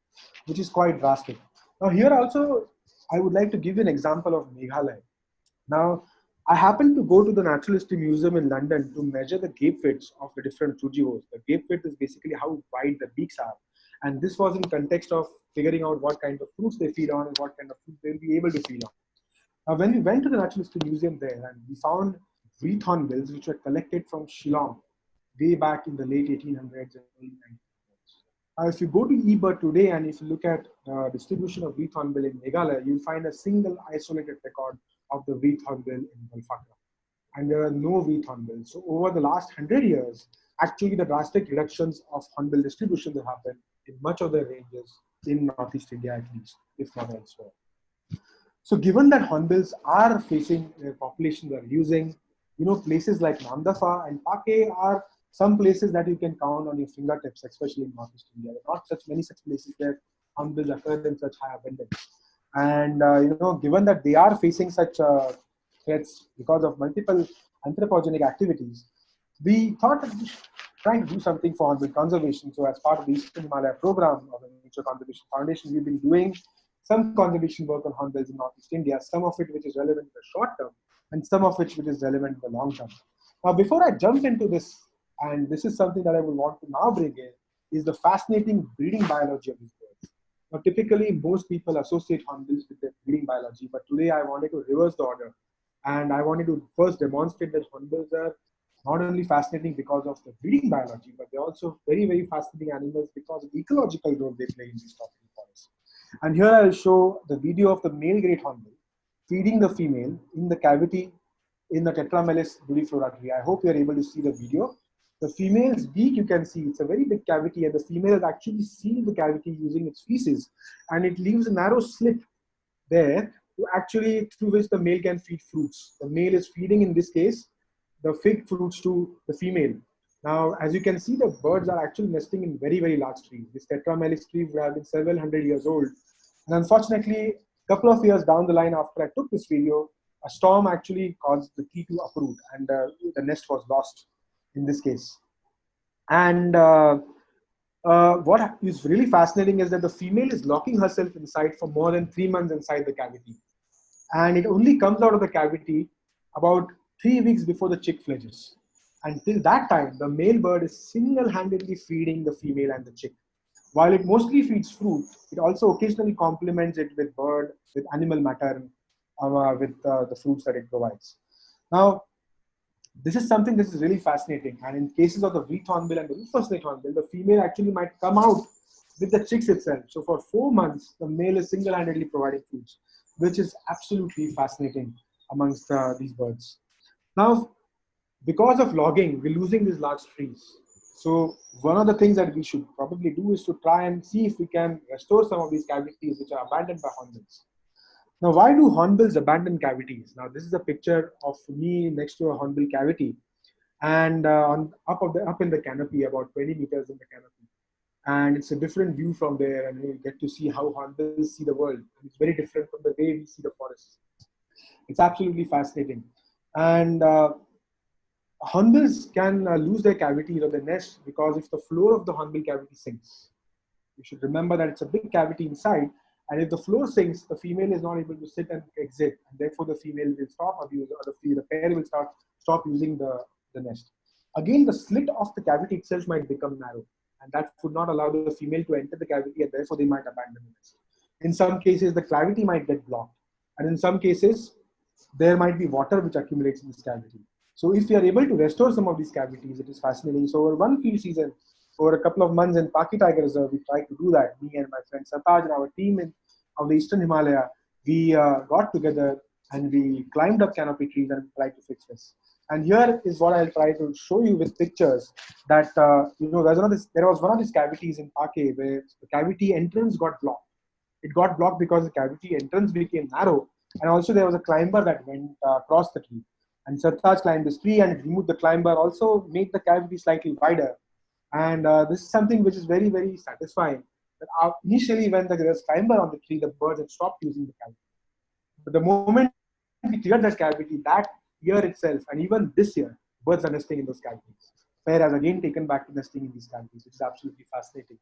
which is quite drastic. Now here also, I would like to give you an example of Meghalaya. Now, I happened to go to the Natural History Museum in London to measure the gape widths of the different frugivores. The gape width is basically how wide the beaks are. And this was in context of figuring out what kind of fruits they feed on and what kind of fruits they'll be able to feed on. Now, when we went to the Natural History Museum there, and we found wreath hornbills which were collected from Shillong way back in the late 1800s and early 1900s. If you go to eBird today and if you look at distribution of wreath hornbill in Meghalaya, you'll find a single isolated record of the wreath hornbill in Balfakra. And there are no wreath hornbills. So over the last 100 years, actually the drastic reductions of hornbill distribution that happened in much of the ranges in Northeast India at least, if not elsewhere. So given that hornbills are facing, their populations are using, places like Namdafa and Pake are some places that you can count on your fingertips, especially in Northeast India. There are not such many such places where hornbills occur in such high abundance. And given that they are facing such threats because of multiple anthropogenic activities, we thought that we should try to do something for hornbill conservation. So as part of the Eastern Himalaya program of the Nature Conservation Foundation, we've been doing some conservation work on hornbills in Northeast India, some of it which is relevant in the short term, and some of which is relevant in the long term. Now, before I jump into this, and this is something that I would want to now bring in, is the fascinating breeding biology of these birds. Now, typically, most people associate hornbills with their breeding biology, but today I wanted to reverse the order. And I wanted to first demonstrate that hornbills are not only fascinating because of the breeding biology, but they're also very, very fascinating animals because of the ecological role they play in these tropical forests. And here I'll show the video of the male great hornbill feeding the female in the cavity in the Tetramelis duriflora tree. I hope you're able to see the video. The female's beak, you can see, it's a very big cavity, and the female has actually sealed the cavity using its feces, and it leaves a narrow slit there to actually through which the male can feed fruits. The male is feeding, in this case, the fig fruits to the female. Now, as you can see, the birds are actually nesting in very, very large trees. This Tetramelis tree would have been several hundred years old. And unfortunately, a couple of years down the line after I took this video, a storm actually caused the tree to uproot, and the nest was lost in this case. And what is really fascinating is that the female is locking herself inside for more than 3 months inside the cavity. And it only comes out of the cavity about 3 weeks before the chick fledges. Until that time, the male bird is single-handedly feeding the female and the chick. While it mostly feeds fruit, it also occasionally complements it with animal matter, with the fruits that it provides. Now, this is something that is really fascinating. And in cases of the wheat hornbill and the rufous neck hornbill, the female actually might come out with the chicks itself. So for 4 months, the male is single-handedly providing fruits, which is absolutely fascinating amongst these birds. Now, because of logging, we're losing these large trees. So one of the things that we should probably do is to try and see if we can restore some of these cavities which are abandoned by hornbills. Now, why do hornbills abandon cavities? Now, this is a picture of me next to a hornbill cavity, and up in the canopy, about 20 meters in the canopy. And it's a different view from there, and you get to see how hornbills see the world. It's very different from the way we see the forests. It's absolutely fascinating. And hornbills can lose their cavities or their nest because if the floor of the hornbill cavity sinks. You should remember that it's a big cavity inside, and if the floor sinks, the female is not able to sit and exit, and therefore the female will stop abuse, or the pair will stop using the nest. Again, the slit of the cavity itself might become narrow, and that would not allow the female to enter the cavity, and therefore they might abandon the nest. In some cases, the cavity might get blocked, and in some cases, there might be water which accumulates in this cavity. So if we are able to restore some of these cavities, it is fascinating. So over one field season, over a couple of months in Paki Tiger Reserve, we tried to do that. Me and my friend Sataj and our team of the Eastern Himalaya, we got together and we climbed up canopy trees and tried to fix this. And here is what I'll try to show you with pictures that, there was one of these cavities in Pake where the cavity entrance got blocked. It got blocked because the cavity entrance became narrow, and also there was a climber that went across the tree. And Sataj climbed this tree and it removed the climber, also made the cavity slightly wider. And this is something which is very, very satisfying. That initially, when there was climber on the tree, the birds had stopped using the cavity. But the moment we cleared that cavity, that year itself, and even this year, birds are nesting in those cavities. Pair has again taken back to nesting in these cavities, which is absolutely fascinating.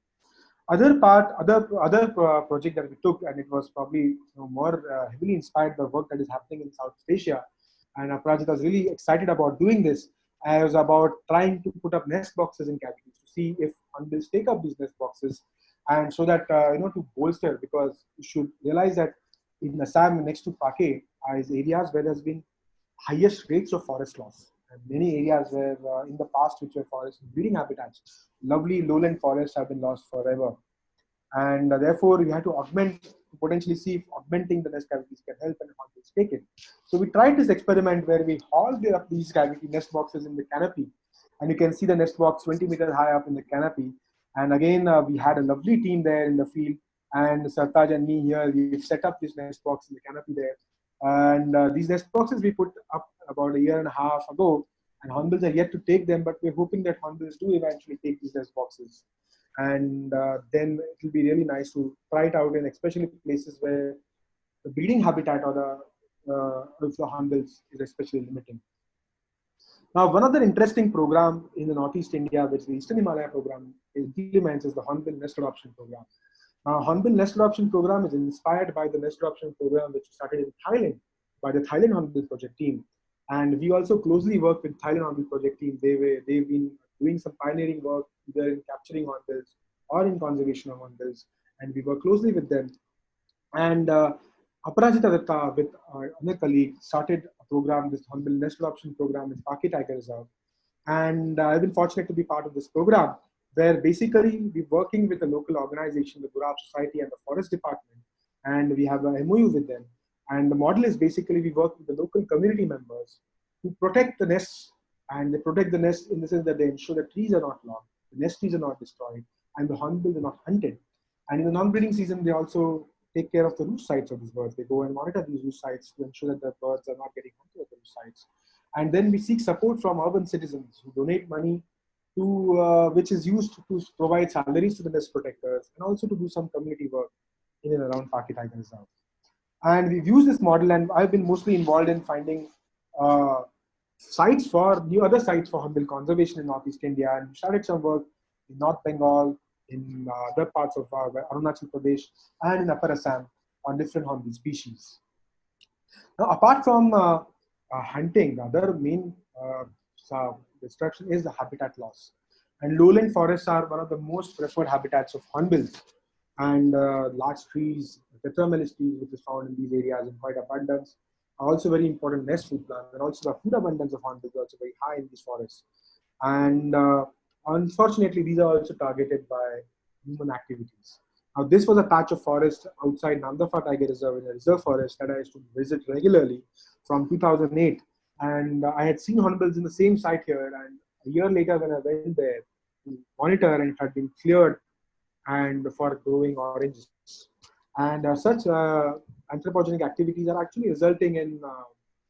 Other project that we took, and it was probably more heavily inspired by work that is happening in Southeast Asia. And Aparajita was really excited about doing this. I was about trying to put up nest boxes in cavities to see if hornbills take up these nest boxes, and so that to bolster, because you should realize that in Assam next to Pake is areas where there's been highest rates of forest loss, and many areas where in the past which were forest breeding habitats, lovely lowland forests have been lost forever, and therefore we had to augment, potentially see if augmenting the nest cavities can help and hornbills take it. So we tried this experiment where we hauled up these cavity nest boxes in the canopy, and you can see the nest box 20 meters high up in the canopy. And again, we had a lovely team there in the field, and Sartaj and me here, we've set up this nest box in the canopy there. And these nest boxes we put up about a year and a half ago, and hornbills are yet to take them, but we're hoping that hornbills do eventually take these nest boxes. And then it will be really nice to try it out in especially places where the breeding habitat or the hornbills is especially limiting. Now, one other interesting program in the Northeast India, which the Eastern Himalaya program implements, is the Hornbill Nest Adoption Program. Now, Hornbill Nest Adoption Program is inspired by the Nest Adoption Program which started in Thailand by the Thailand Hornbill Project team. And we also closely work with Thailand Hornbill Project team. They've been doing some pioneering work either in capturing hornbills or in conservation of hornbills. and we work closely with them. And Aparajita Datta with another colleague started a program, this Hornbill Nest Adoption Program in Paki Tiger Reserve. And I've been fortunate to be part of this program, where basically we're working with the local organization, the Gurab Society and the Forest Department, and we have an MOU with them. And the model is basically we work with the local community members who protect the nests, and they protect the nest in the sense that they ensure the trees are not logged, the nest trees are not destroyed, and the hornbills are not hunted. And in the non-breeding season, they also take care of the roost sites of these birds. They go and monitor these roost sites to ensure that the birds are not getting hunted at the roost sites. And then we seek support from urban citizens who donate money to, which is used to provide salaries to the nest protectors and also to do some community work in and around Paki Tiger Reserve. And we've used this model, and I've been mostly involved in finding sites for new other sites for hornbill conservation in Northeast India. And we started some work in North Bengal, in other parts of Arunachal Pradesh, and in Upper Assam on different hornbill species. Now, apart from hunting, the other main destruction is the habitat loss. And lowland forests are one of the most preferred habitats of hornbills. And large trees, tetramelis trees, which is found in these areas in quite abundance, are also very important nest food plants. And also the food abundance of hornbills is also very high in these forests. And unfortunately, these are also targeted by human activities. Now, this was a patch of forest outside Namdapha Tiger Reserve, in a reserve forest that I used to visit regularly from 2008. And I had seen hornbills in the same site here. And a year later, when I went there to monitor, and it had been cleared and for growing oranges. And such anthropogenic activities are actually resulting in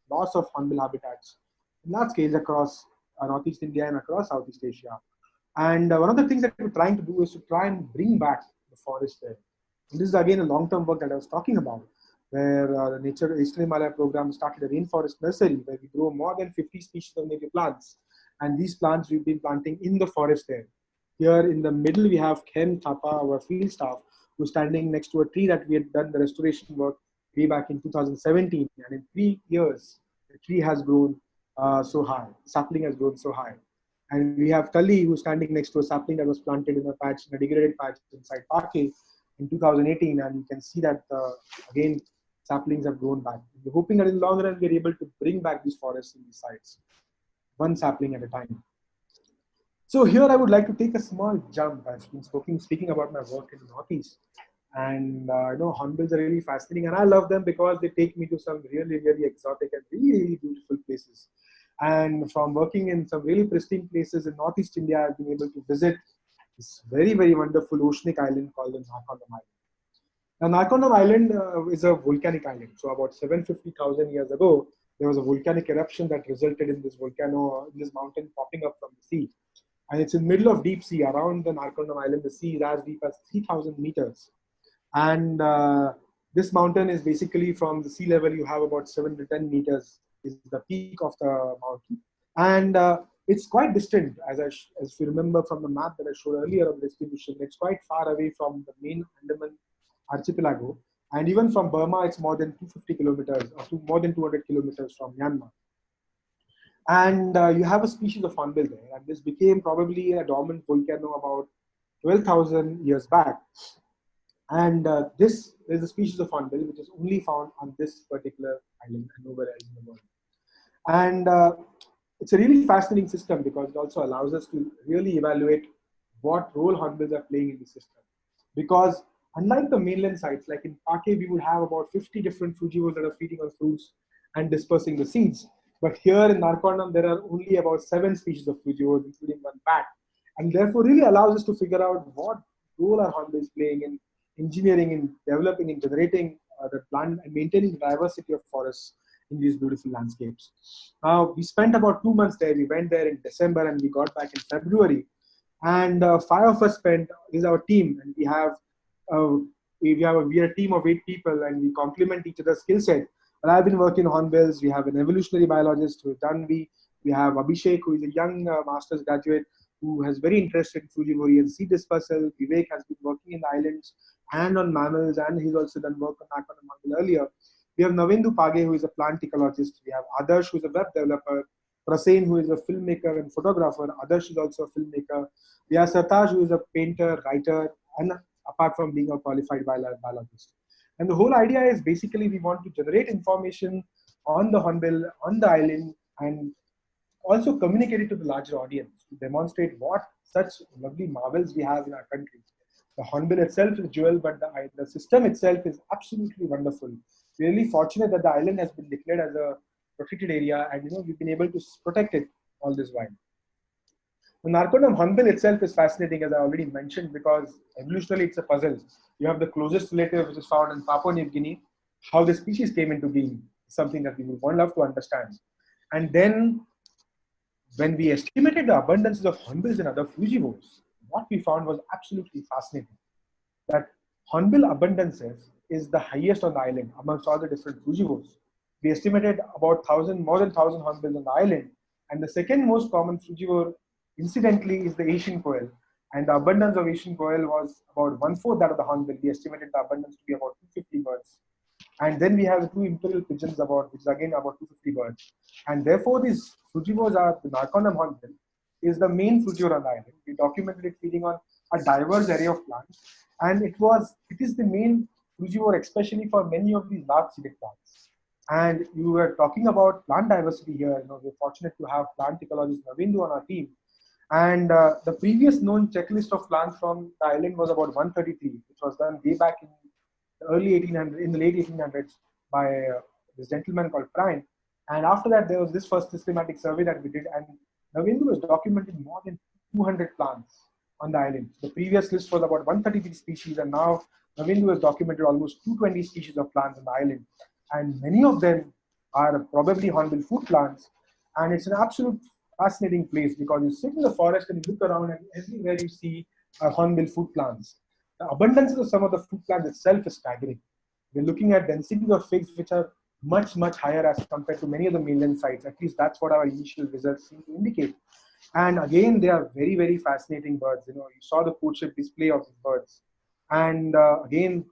loss of hornbill habitats in large scales across Northeast India and across Southeast Asia. And one of the things that we're trying to do is to try and bring back the forest there. And this is again a long-term work that I was talking about, where the Nature Eastern Himalaya program started a rainforest nursery where we grow more than 50 species of native plants. And these plants we've been planting in the forest there. Here in the middle, we have Ken Thapa, our field staff, who's standing next to a tree that we had done the restoration work way back in 2017. And in 3 years, the tree has grown so high, the sapling has grown so high. And we have Kali, who's standing next to a sapling that was planted in a patch, in a degraded patch inside Pake in 2018. And you can see that, again, saplings have grown back. We're hoping that in the long run, we're able to bring back these forests in these sites, one sapling at a time. So here I would like to take a small jump. I've been speaking about my work in the Northeast. And I know hornbills are really fascinating, and I love them because they take me to some really, really exotic and really, really beautiful places. And from working in some really pristine places in Northeast India, I've been able to visit this very, very wonderful oceanic island called the Narcondam Island. Now, Narcondam Island is a volcanic island. So about 750,000 years ago, there was a volcanic eruption that resulted in this volcano, in this mountain popping up from the sea. And it's in the middle of deep sea. Around the Narcondam Island, the sea is as deep as 3,000 meters. And this mountain is basically from the sea level, you have about 7 to 10 meters is the peak of the mountain. And it's quite distant, as you remember from the map that I showed earlier of the distribution. It's quite far away from the main Andaman archipelago. And even from Burma, it's more than 250 kilometers or more than 200 kilometers from Myanmar. And you have a species of hornbill there. And this became probably a dormant volcano about 12,000 years back. And this is a species of hornbill which is only found on this particular island and nowhere else in the world. And it's a really fascinating system because it also allows us to really evaluate what role hornbills are playing in the system. Because unlike the mainland sites, like in Pake, we would have about 50 different frugivores that are feeding on fruits and dispersing the seeds. But here in Narcondam, there are only about 7 species of frugivores, including one bat. And therefore really allows us to figure out what role are hornbills playing in engineering, in developing and generating the plant and maintaining the diversity of forests in these beautiful landscapes. Now, we spent about 2 months there. We went there in December and we got back in February. And 5 of us spent, this is our team, and we are a team of 8 people and we complement each other's skill set. But I've been working on hornbills. We have an evolutionary biologist who is Danvi. We have Abhishek, who is a young master's graduate who has very interested in frugivory and seed dispersal. Vivek has been working in the islands and on mammals, and he's also done work on Narcondam Hornbill earlier. We have Navendu Page, who is a plant ecologist. We have Adarsh, who is a web developer. Prasen, who is a filmmaker and photographer. Adarsh is also a filmmaker. We have Sataj, who is a painter, writer, and apart from being a qualified biologist. And the whole idea is basically we want to generate information on the hornbill, on the island, and also communicate it to the larger audience to demonstrate what such lovely marvels we have in our country. The hornbill itself is jewel, but the system itself is absolutely wonderful. Really fortunate that the island has been declared as a protected area, and we've been able to protect it all this while. The Narcondam hornbill itself is fascinating, as I already mentioned, because evolutionarily it's a puzzle. You have the closest relative, which is found in Papua New Guinea. How the species came into being is something that we would love to understand. And then, when we estimated the abundances of hornbills and other frugivores, what we found was absolutely fascinating. That hornbill abundances is the highest on the island amongst all the different frugivores. We estimated about more than 1,000 hornbills on the island, and the second most common frugivore, incidentally, is the Asian quail. And the abundance of Asian quail was about 1/4 that of the hornbill. We estimated the abundance to be about 250 birds. And then we have the 2 imperial pigeons, which is again about 250 birds. And therefore, these frugivores are the Narcondam hornbill is the main frugivore on the island. We documented it feeding on a diverse array of plants, and it is the main frugivore, especially for many of these large seeded plants. And you were talking about plant diversity here. We're fortunate to have plant ecologist Navindu on our team. And the previous known checklist of plants from the island was about 133, which was done way back in the late 1800s by this gentleman called Prime. And after that, there was this first systematic survey that we did, and Navindu was documenting more than 200 plants on the island. The previous list was about 133 species, and now Navindu has documented almost 220 species of plants on the island. And many of them are probably hornbill food plants. And it's an absolute fascinating place because you sit in the forest and you look around, and everywhere you see hornbill food plants. The abundance of some of the food plants itself is staggering. We're looking at densities of figs which are much, much higher as compared to many of the mainland sites. At least that's what our initial results seem to indicate. And again, they are very, very fascinating birds. You saw the courtship display of these birds. And again,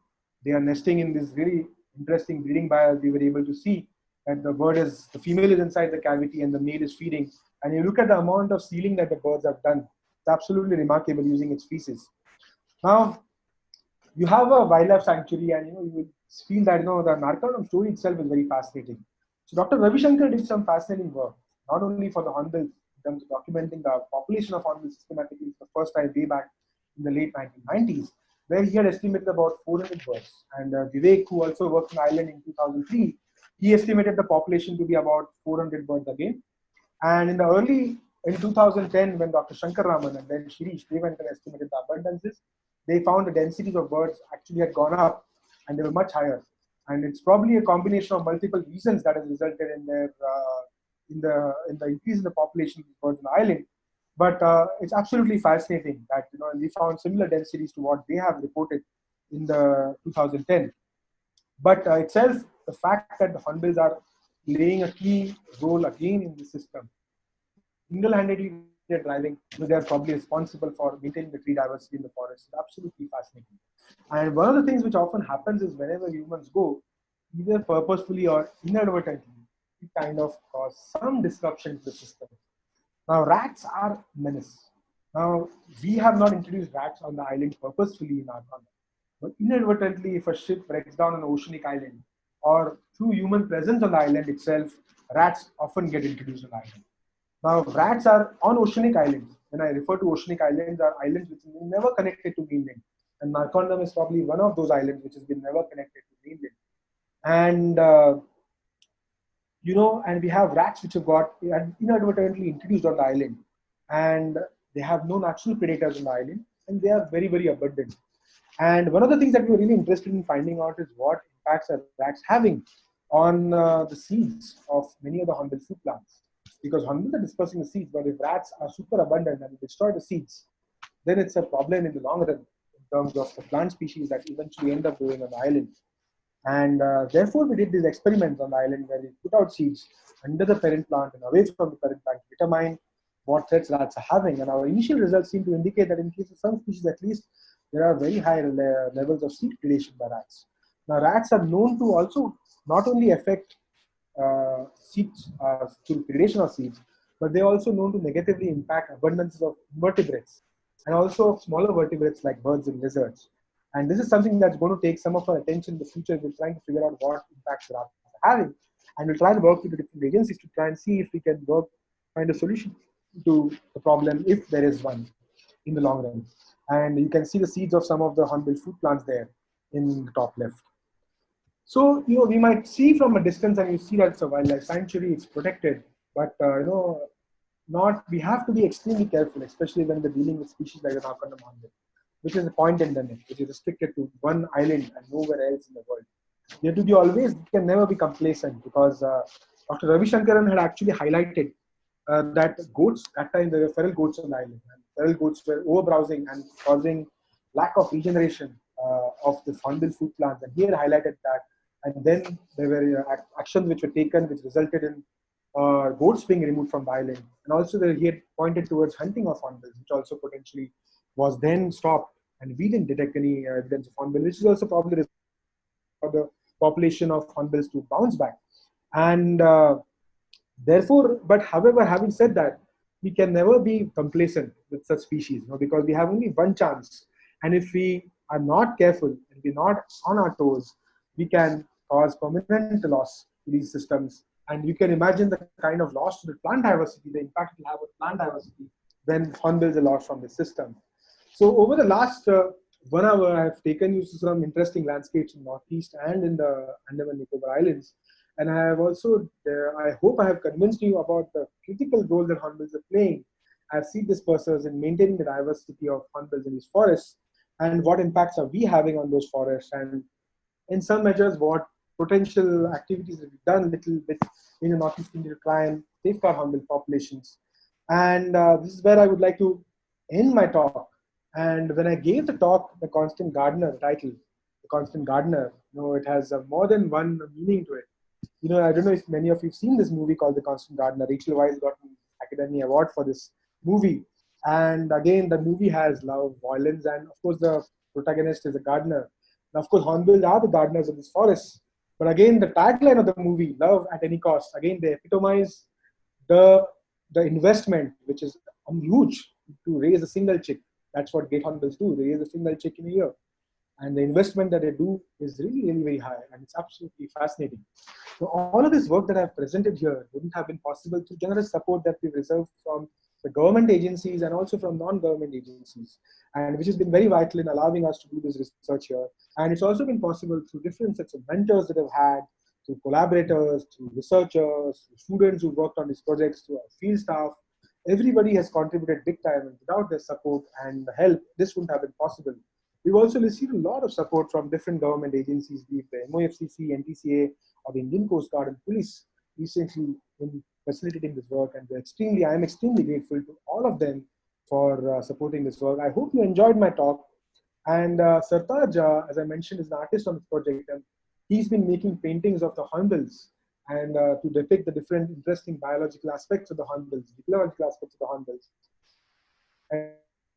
they are nesting in this really interesting breeding bias. We were able to see that the female is inside the cavity and the male is feeding. And you look at the amount of sealing that the birds have done. It's absolutely remarkable using its feces. Now, you have a wildlife sanctuary, and you will feel that the Narcondam story itself is very fascinating. So Dr. Ravi Shankar did some fascinating work, not only for the hornbills in terms of documenting the population of hornbills systematically for the first time way back in the late 1990s, where he had estimated about 400 birds. And Vivek, who also worked on the island in 2003, he estimated the population to be about 400 birds again. And in 2010, when Dr. Shankar Raman and then Shirish, they went and estimated the abundances, they found the densities of birds actually had gone up and they were much higher. And it's probably a combination of multiple reasons that has resulted in the increase in the population of birds on the island. But it's absolutely fascinating that we found similar densities to what they have reported in the 2010. But itself, the fact that the hornbills are playing a key role again in the system, single-handedly they're driving, they're probably responsible for maintaining the tree diversity in the forest. It's absolutely fascinating. And one of the things which often happens is whenever humans go, either purposefully or inadvertently, it kind of cause some disruption to the system. Now, rats are menace. Now, we have not introduced rats on the island purposefully in our country. But inadvertently, if a ship breaks down on an oceanic island, or through human presence on the island itself, rats often get introduced on the island. Now, rats are on oceanic islands. When I refer to oceanic islands, are islands which are never connected to mainland. And Narcondam is probably one of those islands which has been never connected to mainland. And, and we have rats which have got inadvertently introduced on the island. And they have no natural predators on the island. And they are very, very abundant. And one of the things that we were really interested in finding out is what impacts are rats having on the seeds of many of the hornbill food plants. Because hornbills are dispersing the seeds, but if rats are super abundant and destroy the seeds, then it's a problem in the long run in terms of the plant species that eventually end up growing on the island. And therefore, we did these experiments on the island where we put out seeds under the parent plant and away from the parent plant to determine what threats rats are having. And our initial results seem to indicate that in case of some species at least, there are very high levels of seed predation by rats. Now, rats are known to also not only affect seeds through predation of seeds, but they're also known to negatively impact abundances of invertebrates and also smaller vertebrates like birds and lizards. And this is something that's going to take some of our attention in the future. We're trying to figure out what impacts the raptors are having. And we'll try to work with the different agencies to try and see if we can find a solution to the problem, if there is one, in the long run. And you can see the seeds of some of the hornbill fruit plants there in the top left. So, we might see from a distance and you see that it's a wildlife sanctuary, it's protected, but, we have to be extremely careful, especially when we're dealing with species like the Narcondam hornbill, which is a point endemic, which is restricted to one island and nowhere else in the world. You have to be always, you can never be complacent, because Dr. Ravi Shankaran had actually highlighted that goats, at times there were feral goats on the island, and feral goats were overbrowsing and causing lack of regeneration of the hornbill fruit plants. And he had highlighted that. And then there were actions which were taken, which resulted in goats being removed from the island. And also he had pointed towards hunting of hornbills, which also potentially was then stopped. And we didn't detect any evidence of hornbill, which is also probably for the population of hornbills to bounce back. And therefore, but however, having said that, we can never be complacent with such species, because we have only one chance. And if we are not careful and we're not on our toes, we can cause permanent loss to these systems. And you can imagine the kind of loss to the plant diversity, the impact it will have on plant diversity when hornbills are lost from the system. So over the last 1 hour, I have taken you to some interesting landscapes in Northeast and in the Andaman Nicobar Islands. And I have also, I hope I have convinced you about the critical role that hornbills are playing as seed dispersers in maintaining the diversity of hornbills in these forests, and what impacts are we having on those forests, and in some measures what potential activities that we've done a little bit in the Northeast India to try and safeguard hornbill populations. And this is where I would like to end my talk. And when I gave the talk, The Constant Gardener, the title, The Constant Gardener, it has more than one meaning to it. I don't know if many of you have seen this movie called The Constant Gardener. Rachel Weisz got an Academy Award for this movie. And again, the movie has love, violence, and of course the protagonist is a gardener. And of course, hornbills are the gardeners of this forest. But again, the tagline of the movie, love at any cost, again, they epitomize the investment, which is huge, to raise a single chick. That's what great hornbills do. They raise a single chick in a year. And the investment that they do is really, really very high. And it's absolutely fascinating. So all of this work that I've presented here wouldn't have been possible through generous support that we've received from the government agencies and also from non-government agencies, and which has been very vital in allowing us to do this research here. And it's also been possible through different sets of mentors that I've had, through collaborators, through researchers, through students who worked on these projects, through our field staff. Everybody has contributed big time, and without their support and help, this wouldn't have been possible. We've also received a lot of support from different government agencies, be it the MOFCC, NTCA, or the Indian Coast Guard and Police, recently in facilitating this work. And I am extremely grateful to all of them for supporting this work. I hope you enjoyed my talk. And Sartaj, as I mentioned, is an artist on this project, and he's been making paintings of the hornbills and to depict the different interesting biological aspects of the hornbills, ecological aspects of the hornbills.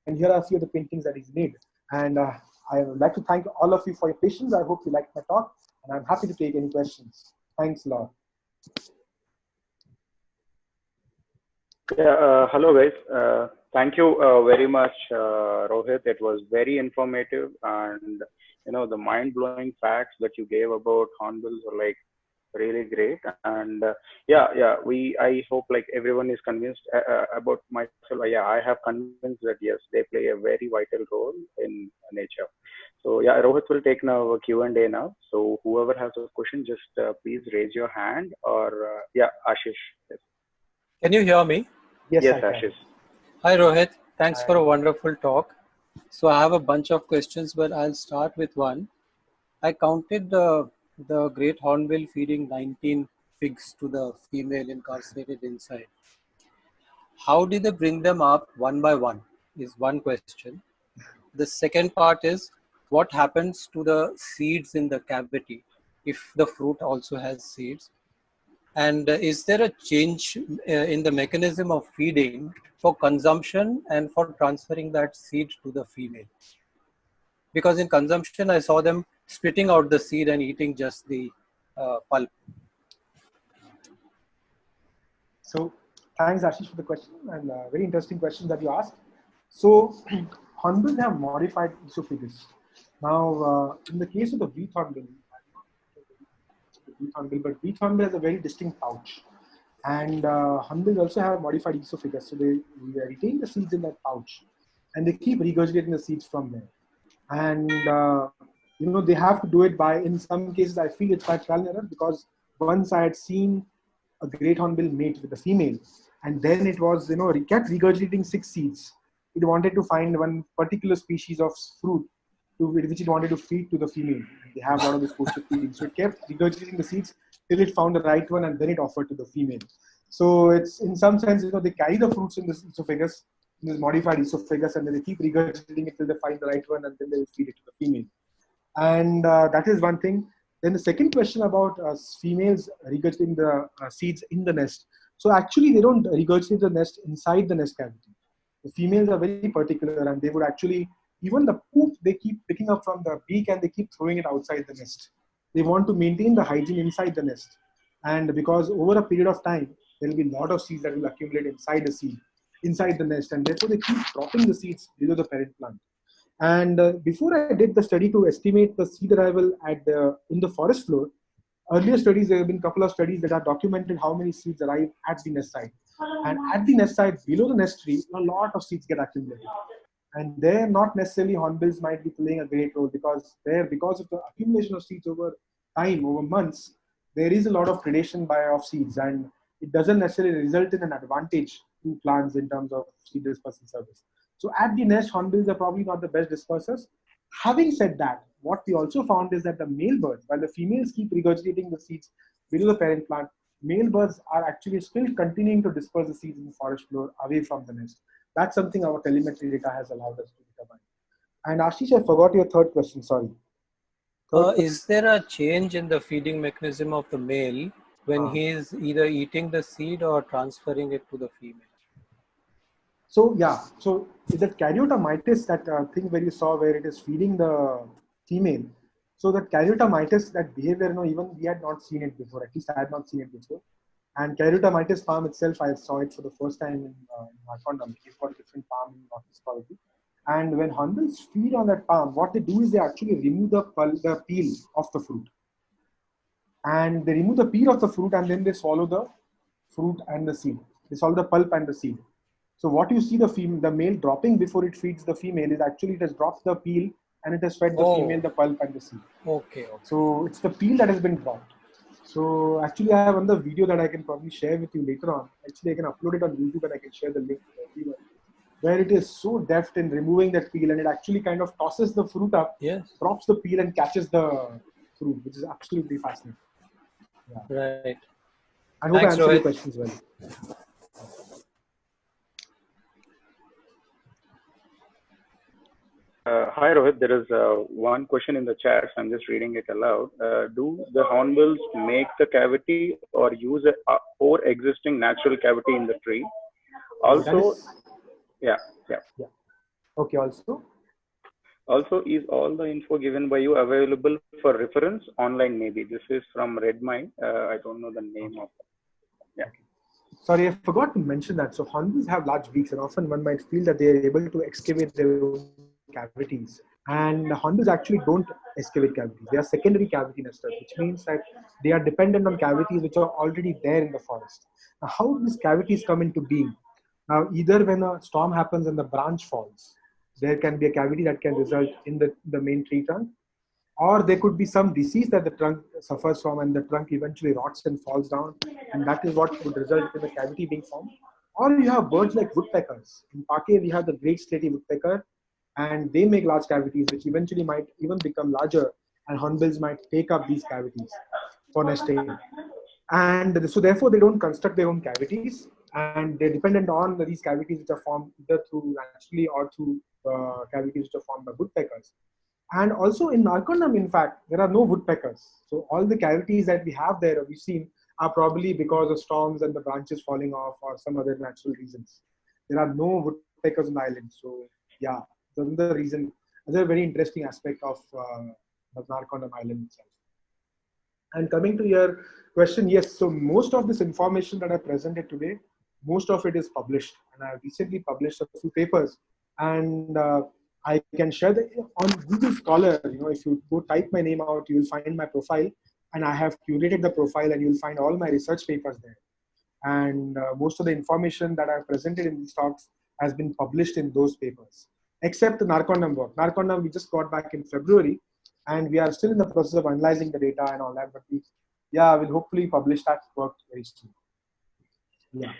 And here are a few of the paintings that he's made. And I would like to thank all of you for your patience. I hope you liked my talk, and I'm happy to take any questions. Thanks a lot. Yeah, hello guys. Thank you very much, Rohit. It was very informative, and the mind-blowing facts that you gave about hornbills are like really great. And I hope like everyone is convinced about myself. I have convinced that yes, they play a very vital role in nature. So yeah, Rohit will take now Q&A now. So whoever has a question, just please raise your hand, or Ashish. Yes. Can you hear me? Yes, Ashish. Hi, Rohit. Thanks for a wonderful talk. So I have a bunch of questions, but I'll start with one. I counted the great hornbill feeding 19 pigs to the female incarcerated inside. How did they bring them up one by one is one question. The second part is, what happens to the seeds in the cavity if the fruit also has seeds? And is there a change in the mechanism of feeding for consumption and for transferring that seed to the female? Because in consumption, I saw them spitting out the seed and eating just the pulp. So thanks, Ashish, for the question, and very interesting question that you asked. So hornbills have modified esophagus. Now, in the case of the wheat hornbill, but wheat hornbill has a very distinct pouch. And hornbills also have modified esophagus, so they retain the seeds in that pouch, and they keep regurgitating the seeds from there. And they have to do it by, in some cases, I feel it's by trial and error, because once I had seen a great hornbill mate with a female, and then it was, it kept regurgitating 6 seeds. It wanted to find one particular species of fruit which it wanted to feed to the female. They have a lot of this posture feeding. So it kept regurgitating the seeds till it found the right one, and then it offered to the female. So it's, in some sense, they carry the fruits in this esophagus, in this modified esophagus, and then they keep regurgitating it till they find the right one, and then they will feed it to the female. And that is one thing. Then the second question about females regurgitating the seeds in the nest. So actually, they don't regurgitate the nest inside the nest cavity. The females are very particular, and they would actually, even the poop, they keep picking up from the beak and they keep throwing it outside the nest. They want to maintain the hygiene inside the nest. And because over a period of time, there will be a lot of seeds that will accumulate inside the nest. And therefore, they keep dropping the seeds below the parent plant. And before I did the study to estimate the seed arrival in the forest floor, earlier studies, there have been a couple of studies that have documented how many seeds arrive at the nest site. And at the nest site, below the nest tree, a lot of seeds get accumulated. And there, not necessarily hornbills might be playing a great role, because of the accumulation of seeds over time, over months, there is a lot of predation of seeds, and it doesn't necessarily result in an advantage to plants in terms of seed dispersal service. So at the nest, hornbills are probably not the best dispersers. Having said that, what we also found is that the male birds, while the females keep regurgitating the seeds below the parent plant, male birds are actually still continuing to disperse the seeds in the forest floor away from the nest. That's something our telemetry data has allowed us to determine. And Ashish, I forgot your third question, sorry. Is there a change in the feeding mechanism of the male when he is either eating the seed or transferring it to the female? So yeah, so that karyotamyces, that thing where you saw where it is feeding the female. So that karyotamyces, that behavior, even we had not seen it before. At least I had not seen it before. And karyotamyces palm itself, I saw it for the first time in Narcondam. We've got a different palm in Northeast probably. And when hornbills feed on that palm, what they do is they actually remove the peel of the fruit. And they remove the peel of the fruit, and then they swallow the fruit and the seed. They swallow the pulp and the seed. So what you see the male dropping before it feeds the female is actually it has dropped the peel and it has fed the female the pulp and the seed. Okay. So it's the peel that has been dropped. So actually I have another video that I can probably share with you later on. Actually I can upload it on YouTube and I can share the link to everyone, where it is so deft in removing that peel, and it actually kind of tosses the fruit up, drops the peel and catches the fruit, which is absolutely fascinating. Yeah. Right. I hope I answered your questions well. Hi Rohit, there is one question in the chat, so I'm just reading it aloud. Do the hornbills make the cavity or use or existing natural cavity in the tree? Also, yeah. Okay, Also, is all the info given by you available for reference online maybe? This is from Redmine. I don't know the name of it. Yeah. Sorry, I forgot to mention that. So hornbills have large beaks, and often one might feel that they are able to excavate their own cavities. And the hornbills actually don't excavate cavities. They are secondary cavity nesters, which means that they are dependent on cavities which are already there in the forest. Now, how do these cavities come into being? Now, either when a storm happens and the branch falls, there can be a cavity that can result in the main tree trunk, or there could be some disease that the trunk suffers from and the trunk eventually rots and falls down, and that is what would result in the cavity being formed. Or you have birds like woodpeckers. In Pake, we have the great slaty woodpecker, and they make large cavities which eventually might even become larger, and hornbills might take up these cavities for nesting. And so therefore they don't construct their own cavities, and they're dependent on these cavities which are formed either through naturally or through cavities which are formed by woodpeckers. And also in Narcondam, in fact, there are no woodpeckers. So all the cavities that we have there, we've seen, are probably because of storms and the branches falling off or some other natural reasons. There are no woodpeckers on the island. So yeah, that's another reason, another very interesting aspect of the Narcondam island itself. And coming to your question, yes, so most of this information that I presented today, most of it is published. And I recently published a few papers. And I can share that on Google Scholar. If you go type my name out, you will find my profile, and I have curated the profile, and you'll find all my research papers there. And most of the information that I've presented in these talks has been published in those papers, except the Narcondam work. Narcondam we just got back in February, and we are still in the process of analyzing the data and all that. But we'll hopefully publish that work very soon. Yeah.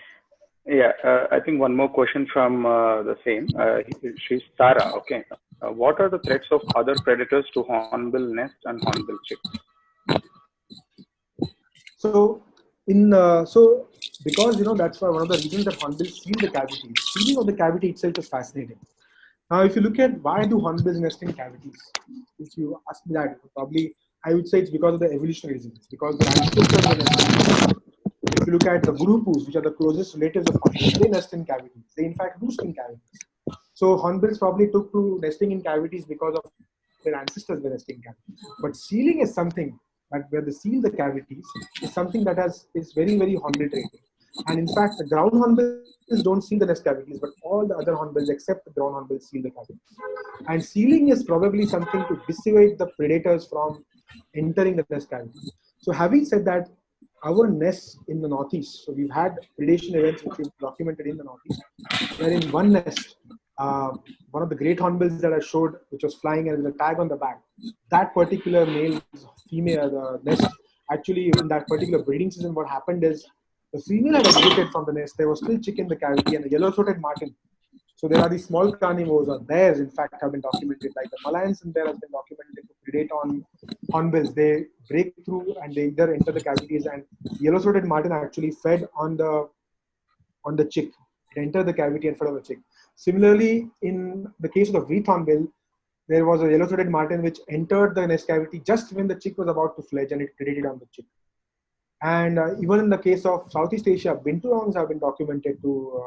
Yeah, I think one more question from the same. She's Sarah. Okay. What are the threats of other predators to hornbill nest and hornbill chicks? So because that's why one of the reasons that hornbills seal the cavity. Sealing of the cavity itself is fascinating. Now, if you look at why do hornbills nest in cavities, if you ask me that, probably I would say it's because of the evolutionary reasons. Because the ancestors were nesting. If you look at the gurupus, which are the closest relatives of hornbills, they nest in cavities. They in fact roost in cavities. So hornbills probably took to nesting in cavities because of their ancestors were nesting in cavities. But sealing is something that where they seal the cavities is something that is very, very hornbill trait. And in fact, the ground hornbills don't seal the nest cavities, but all the other hornbills except the ground hornbills seal the cavities. And sealing is probably something to dissuade the predators from entering the nest cavity. So having said that, our nests in the Northeast, so we've had predation events which we've documented in the Northeast, where in one nest, one of the great hornbills that I showed, which was flying and with a tag on the back, that particular male, female, the nest, actually in that particular breeding season, what happened is the female had exited from the nest. There was still chick in the cavity and a yellow-throated martin. So there are these small carnivores, or bears, in fact, have been documented, like the Malayan bear has been documented to predate on hornbills. They break through and they either enter the cavities, and yellow-throated martin actually fed on the chick. It entered the cavity and fed on the chick. Similarly, in the case of the wreath hornbill, there was a yellow-throated martin which entered the nest cavity just when the chick was about to fledge, and it predated on the chick. And even in the case of Southeast Asia, binturongs have been documented to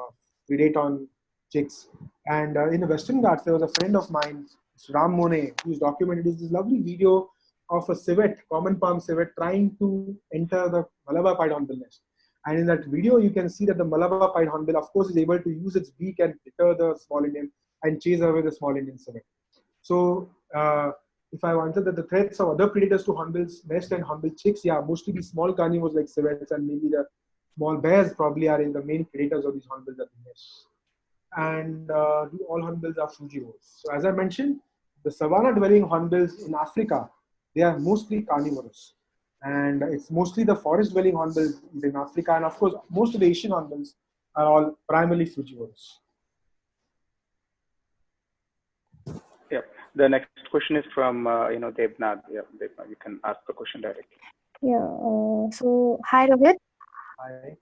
predate on chicks. And in the Western Ghats, there was a friend of mine, Ram Mone, who's documented this lovely video of a civet, common palm civet, trying to enter the Malabar pied hornbill nest. And in that video, you can see that the Malabar pied hornbill, of course, is able to use its beak and deter the small Indian and chase away the small Indian civet. So, if I wanted that the threats of other predators to hornbills nest and hornbill chicks, yeah, mostly these small carnivores like civets and maybe the small bears probably are in the main predators of these hornbills at the nest. And all hornbills are frugivores. So as I mentioned, the savanna-dwelling hornbills in Africa, they are mostly carnivorous. And it's mostly the forest-dwelling hornbills in Africa. And of course, most of the Asian hornbills are all primarily frugivores. Yeah. The next question is from Devnath. Yeah, Devnath, you can ask the question directly. Yeah. So hi Rohit. Hi.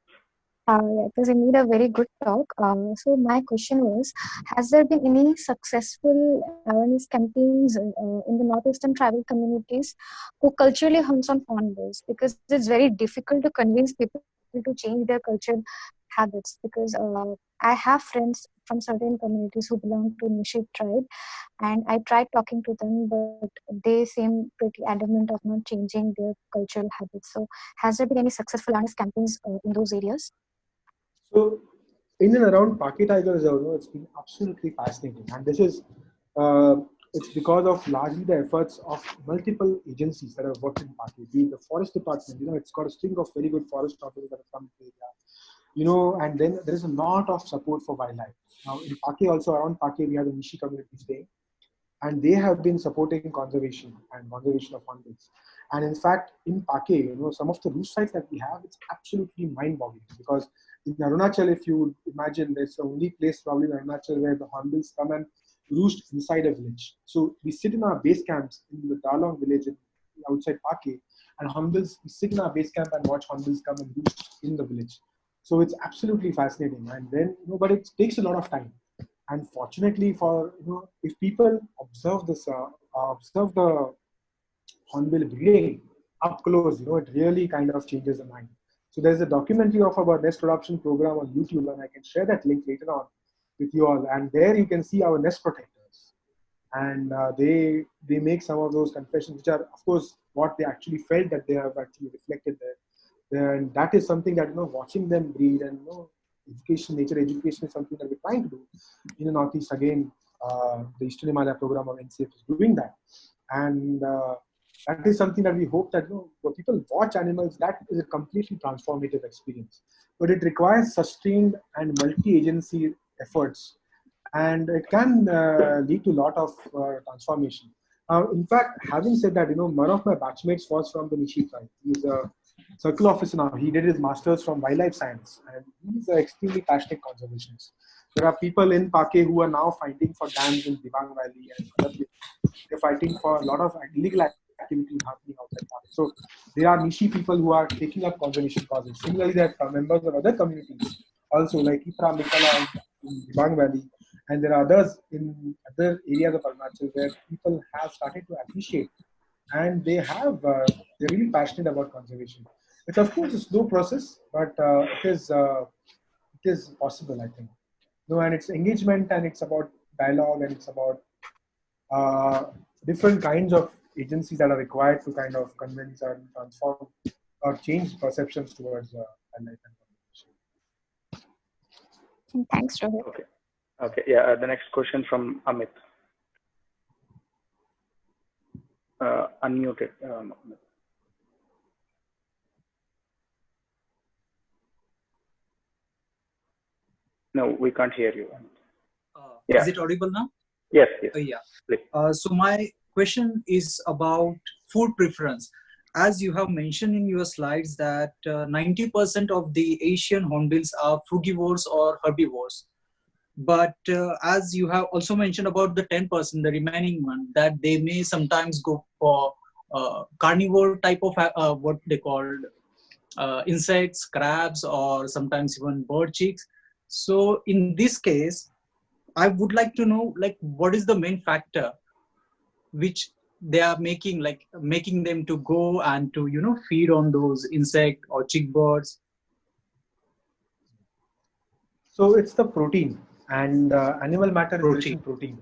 Yeah, it was indeed a very good talk. So my question was, has there been any successful awareness campaigns in the northeastern tribal communities who culturally hunts on hornbills? Because it's very difficult to convince people to change their cultural habits. Because I have friends from certain communities who belong to Nishit tribe, and I tried talking to them, but they seem pretty adamant of not changing their cultural habits. So has there been any successful awareness campaigns in those areas? So, in and around Pake Tiger Reserve, it's been absolutely fascinating, and this is it's because of largely the efforts of multiple agencies that have worked in Pake. Be it the forest department, it's got a string of very good forest officers that have come to the area, and then there is a lot of support for wildlife. Now, in Pake, also around Pake, we have the Nishi Community Day, and they have been supporting conservation of hornbills. And in fact, in Pake, some of the roost sites that we have, it's absolutely mind-boggling, because in Arunachal, if you imagine, there's the only place probably in Arunachal where the hornbills come and roost inside a village. So we sit in our base camps in the Dalong village outside Pake, and hornbills, we sit in our base camp and watch hornbills come and roost in the village. So it's absolutely fascinating. And then, but it takes a lot of time. And fortunately for, if people observe this, observe the hornbill breeding up close, it really kind of changes the mind. So there's a documentary of our nest adoption program on YouTube, and I can share that link later on with you all. And there you can see our nest protectors. And they make some of those confessions, which are, of course, what they actually felt that they have actually reflected there. And that is something that, watching them breed and, education, nature education is something that we're trying to do in the Northeast again The Eastern Himalaya program of NCF is doing that. And that is something that we hope that when people watch animals, that is a completely transformative experience. But it requires sustained and multi-agency efforts, and it can lead to a lot of transformation. In fact, having said that, one of my batchmates was from the Nishi tribe. He's a circle officer now. He did his master's from wildlife science, and he's an extremely passionate conservationist. There are people in Pake who are now fighting for dams in Dibang Valley and other places. They're fighting for a lot of illegal activity happening outside Pake. So there are Nishi people who are taking up conservation causes. Similarly, there are members of other communities also, like Ipra, Mikala in Dibang Valley. And there are others in other areas of Arunachal where people have started to appreciate, and they're really passionate about conservation. It's of course a slow process, but it is possible, I think. And it's engagement, and it's about dialogue, and it's about different kinds of agencies that are required to kind of convince and transform or change perceptions towards wildlife and conservation. Thanks, Rohit. Okay. Yeah. The next question from Amit. Unmuted. Amit. No, we can't hear you. Yeah. Is it audible now? Yes. Yeah. Please. So my question is about food preference. As you have mentioned in your slides that 90% of the Asian hornbills are frugivores or herbivores. But as you have also mentioned about the 10%, the remaining one, that they may sometimes go for carnivore type of what they call insects, crabs, or sometimes even bird chicks. So in this case, I would like to know, like, what is the main factor which they are making them to go and to feed on those insect or chick birds? So it's the protein, and animal matter is rich in protein,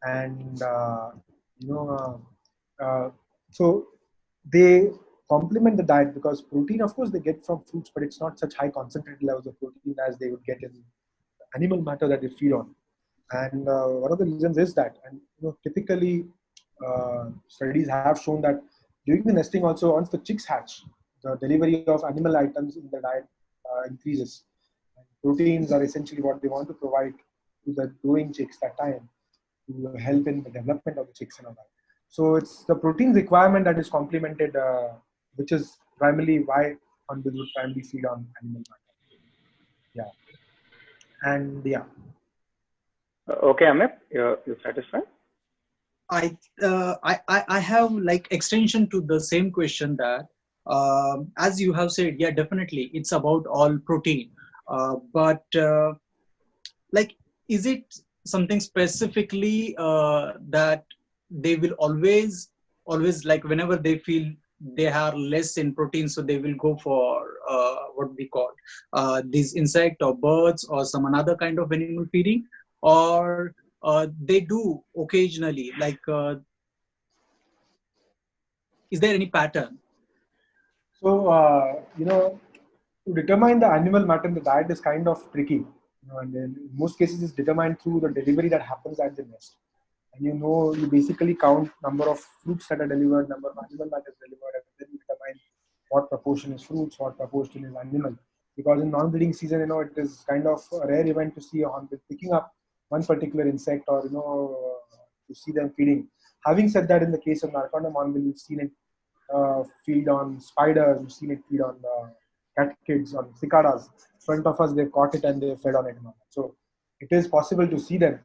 and so they complement the diet, because protein, of course, they get from fruits, but it's not such high concentrated levels of protein as they would get in animal matter that they feed on. And one of the reasons is that, and typically studies have shown that during the nesting also, once the chicks hatch, the delivery of animal items in the diet increases. And proteins are essentially what they want to provide to the growing chicks that time to help in the development of the chicks and all that. So it's the protein requirement that is complemented, which is primarily why hornbills would primarily feed on animal matter. Yeah. And yeah. Okay, Amit, you're satisfied? I have like extension to the same question that as you have said, yeah, definitely it's about all protein, but like, is it something specifically that they will always like whenever they feel they are less in protein, so they will go for what we call these insect or birds or some another kind of animal feeding, or they do occasionally, like is there any pattern? So to determine the animal matter in the diet is kind of tricky, and in most cases it's determined through the delivery that happens at the nest. And you basically count number of fruits that are delivered, number of animal matter delivered, and then you determine what proportion is fruits, what proportion is animal. Because in non-breeding season, it is kind of a rare event to see a hornbill picking up one particular insect, or to see them feeding. Having said that, in the case of Narcondam hornbill, we've seen it feed on spiders, we've seen it feed on catkids, on cicadas. In front of us, they've caught it and they fed on it. So it is possible to see them.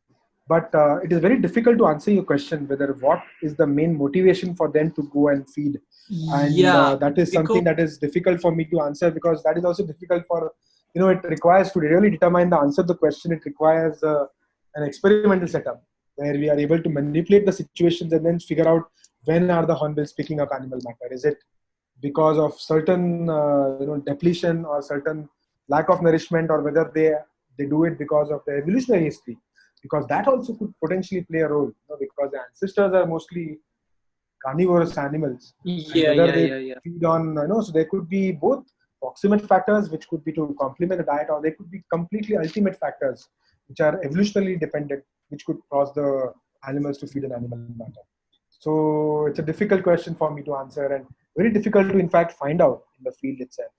But it is very difficult to answer your question whether what is the main motivation for them to go and feed. And that is something that is difficult for me to answer, because that is also difficult for, it requires to really determine the answer to the question. It requires an experimental setup where we are able to manipulate the situations and then figure out when are the hornbills picking up animal matter. Is it because of certain depletion or certain lack of nourishment, or whether they do it because of their evolutionary history? Because that also could potentially play a role, because the ancestors are mostly carnivorous animals. They feed on, so there could be both proximate factors, which could be to complement the diet, or they could be completely ultimate factors, which are evolutionarily dependent, which could cause the animals to feed on animal matter. So it's a difficult question for me to answer, and very difficult to in fact find out in the field itself.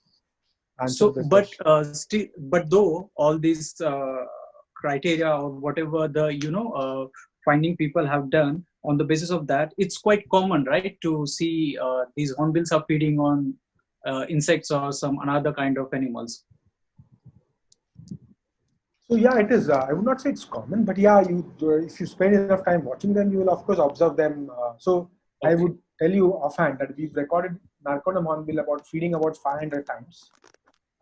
So, but though all these criteria or whatever the finding people have done on the basis of that, it's quite common, right, to see these hornbills are feeding on insects or some another kind of animals. So yeah, it is. I would not say it's common, but yeah, if you spend enough time watching them, you will of course observe them. I would tell you offhand that we've recorded Narcondam hornbill about feeding about 500 times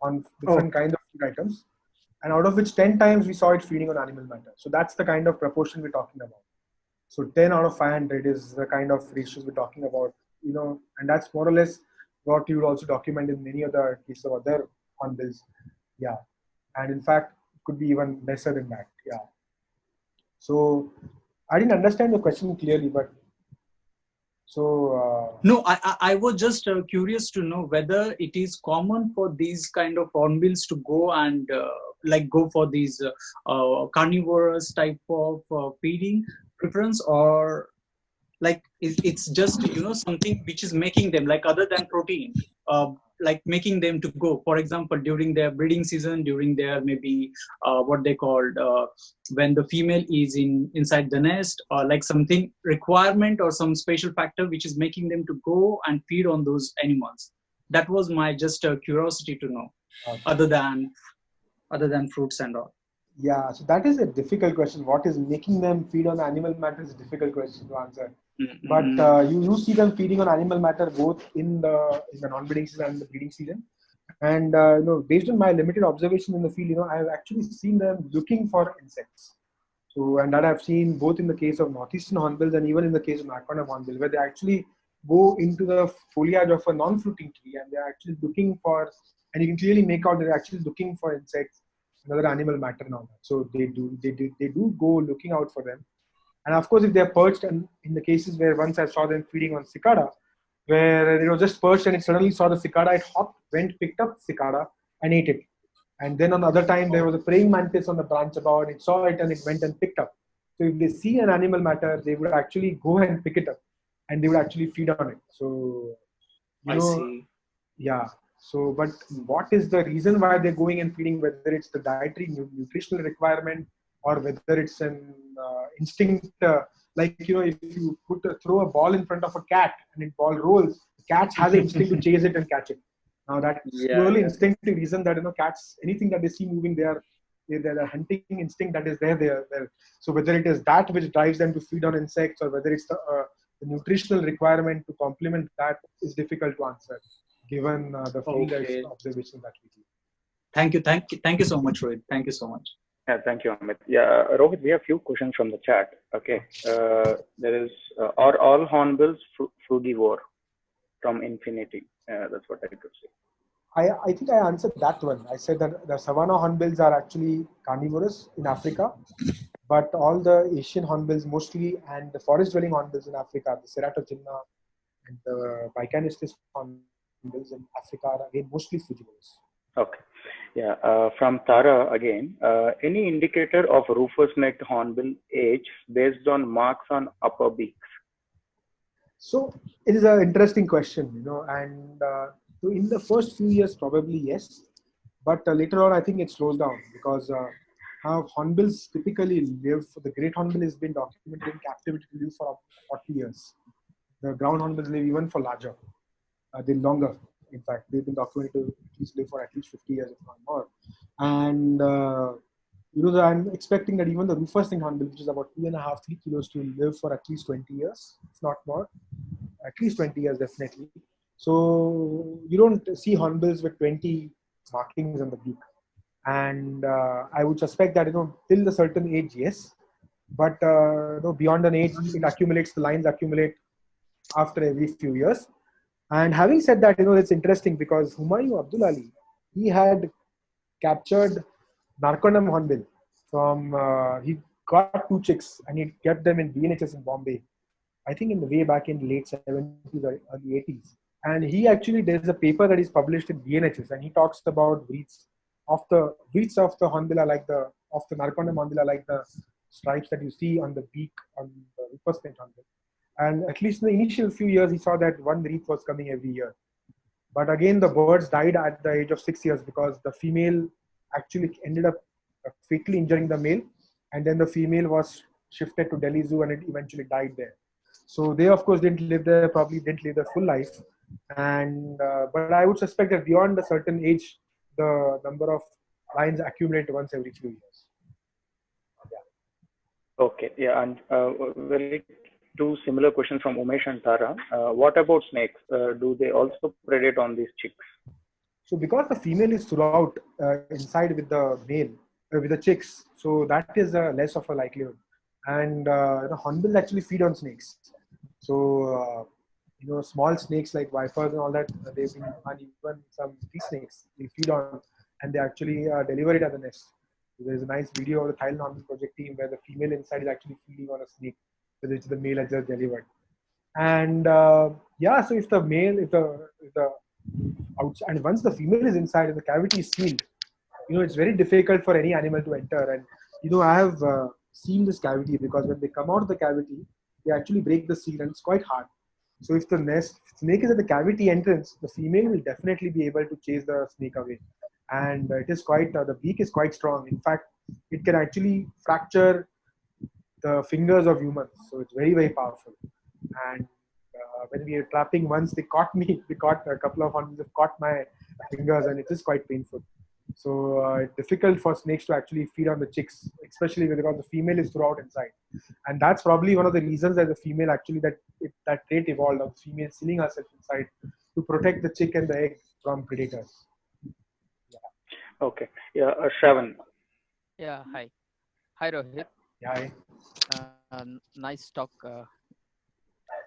on different kinds of food items, and out of which 10 times we saw it feeding on animal matter. So that's the kind of proportion we're talking about. So 10 out of 500 is the kind of ratios we're talking about, and that's more or less what you would also document in many other cases of other hornbills. Yeah, and in fact, it could be even lesser than that. Yeah. So I didn't understand the question clearly, but no, I was just curious to know whether it is common for these kind of hornbills to go and go for these carnivorous type of feeding preference, or like it's just something which is making them, like other than protein, like making them to go, for example, during their breeding season, during their maybe what they called when the female is inside the nest, or like something requirement or some special factor which is making them to go and feed on those animals. That was my just curiosity to know, other than fruits and all. Yeah, so that is a difficult question. What is making them feed on animal matter is a difficult question to answer. Mm-hmm. But you see them feeding on animal matter both in the non-breeding season and the breeding season. And based on my limited observation in the field, I've actually seen them looking for insects. So, and that I've seen both in the case of northeastern hornbills and even in the case of Narcondam hornbill, where they actually go into the foliage of a non-fruiting tree and they're actually looking for, and you can clearly make out they're actually looking for insects, another animal matter and all that. So they do go looking out for them. And of course, if they're perched, and in the cases where once I saw them feeding on cicada, where just perched and it suddenly saw the cicada, it hopped, went, picked up cicada and ate it. And then on the other time, there was a praying mantis on the branch above, it saw it and it went and picked up. So if they see an animal matter, they would actually go and pick it up and they would actually feed on it. So, I see. Yeah. So, but what is the reason why they're going and feeding, whether it's the dietary nutritional requirement or whether it's an instinct, if you throw a ball in front of a cat and it ball rolls, the cat has an instinct to chase it and catch it. Now that's purely instinctive reason that, cats, anything that they see moving, they're a hunting instinct that is there. So whether it is that which drives them to feed on insects or whether it's the nutritional requirement to complement that is difficult to answer, given the field observation that we do. Thank you so much, Rohit. Thank you so much. Yeah, thank you, Amit. Yeah, Rohit, we have few questions from the chat. Okay, there is are all hornbills frugivore from Infinity? That's what I could say. I think I answered that one. I said that the savanna hornbills are actually carnivorous in Africa, but all the Asian hornbills mostly and the forest-dwelling hornbills in Africa, the Ceratogynna and the Bicanistis hornbills in Africa are again mostly frugivorous. Okay. Yeah. From Tara again, any indicator of rufous-necked hornbill age based on marks on upper beaks? So it is an interesting question, and so in the first few years, probably yes, but later on, I think it slows down because how hornbills typically live. The great hornbill has been documented in captivity to live for 40 years. The ground hornbills live even for larger, they longer. In fact, they've been documented to at least live for at least 50 years, if not more. And I'm expecting that even the rufous-necked hornbill, which is about 2.5, 3 kilos, to live for at least 20 years, if not more. At least 20 years, definitely. So you don't see hornbills with 20 markings on the beak. And I would suspect that, till a certain age, yes. But beyond an age, it accumulates, the lines accumulate after every few years. And having said that, it's interesting because Humayun Abdul Ali, he had captured Narcondam hornbill from, he got 2 chicks and he kept them in BNHS in Bombay. I think in the way back in late 70s or early 80s. And he actually, there's a paper that is published in BNHS and he talks about breeds of the hornbill are like of the Narcondam hornbill are like the stripes that you see on the beak on the Rufous Nate hornbill. And at least in the initial few years, he saw that one wreath was coming every year. But again, the birds died at the age of 6 years because the female actually ended up fatally injuring the male, and then the female was shifted to Delhi Zoo and it eventually died there. So they, of course, didn't live there, probably didn't live their full life. And but I would suspect that beyond a certain age, the number of lions accumulate once every few years. Okay, yeah, and very two similar questions from Umesh and Tara. What about snakes? Do they also predate on these chicks? So because the female is throughout inside with the male, with the chicks, so that is less of a likelihood. And hornbills actually feed on snakes. So small snakes like vipers and all that, they've been, and even some tree snakes, they feed on, and they actually deliver it at the nest. So there's a nice video of the Thailand Hornbill Project team where the female inside is actually feeding on a snake, which the male has just delivered. And so if the male, if the outside, and once the female is inside and the cavity is sealed, it's very difficult for any animal to enter. And I have seen this cavity because when they come out of the cavity, they actually break the seal, and it's quite hard. So if the snake is at the cavity entrance, the female will definitely be able to chase the snake away. And it is quite, the beak is quite strong. In fact, it can actually fracture the fingers of humans. So it's very, very powerful. And when we were trapping once, they caught me. They caught a couple of hornbills that caught my fingers, and it is quite painful. So it's difficult for snakes to actually feed on the chicks, especially because the female is throughout inside. And that's probably one of the reasons that the female actually, that trait evolved of the female sealing herself inside to protect the chick and the egg from predators. Okay. Yeah, Shravan. Yeah, hi. Hi, Rohit. Yeah. Nice talk.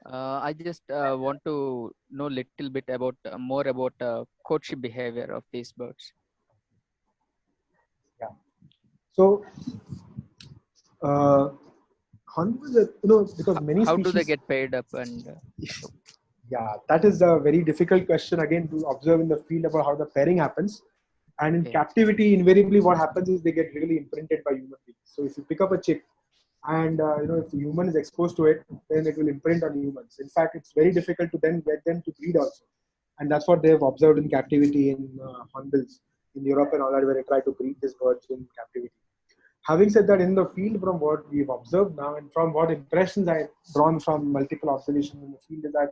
I just want to know a little bit about more about courtship behavior of these birds. Yeah. So, hornbills, because many how species, do they get paired up and? Yeah, that is a very difficult question again to observe in the field about how the pairing happens. And in captivity, invariably what happens is they get really imprinted by human beings. So if you pick up a chick and if the human is exposed to it, then it will imprint on humans. In fact, it's very difficult to then get them to breed also. And that's what they've observed in captivity in hornbills in Europe and all that, where they try to breed these birds in captivity. Having said that, in the field, from what we've observed now and from what impressions I've drawn from multiple observations in the field is that,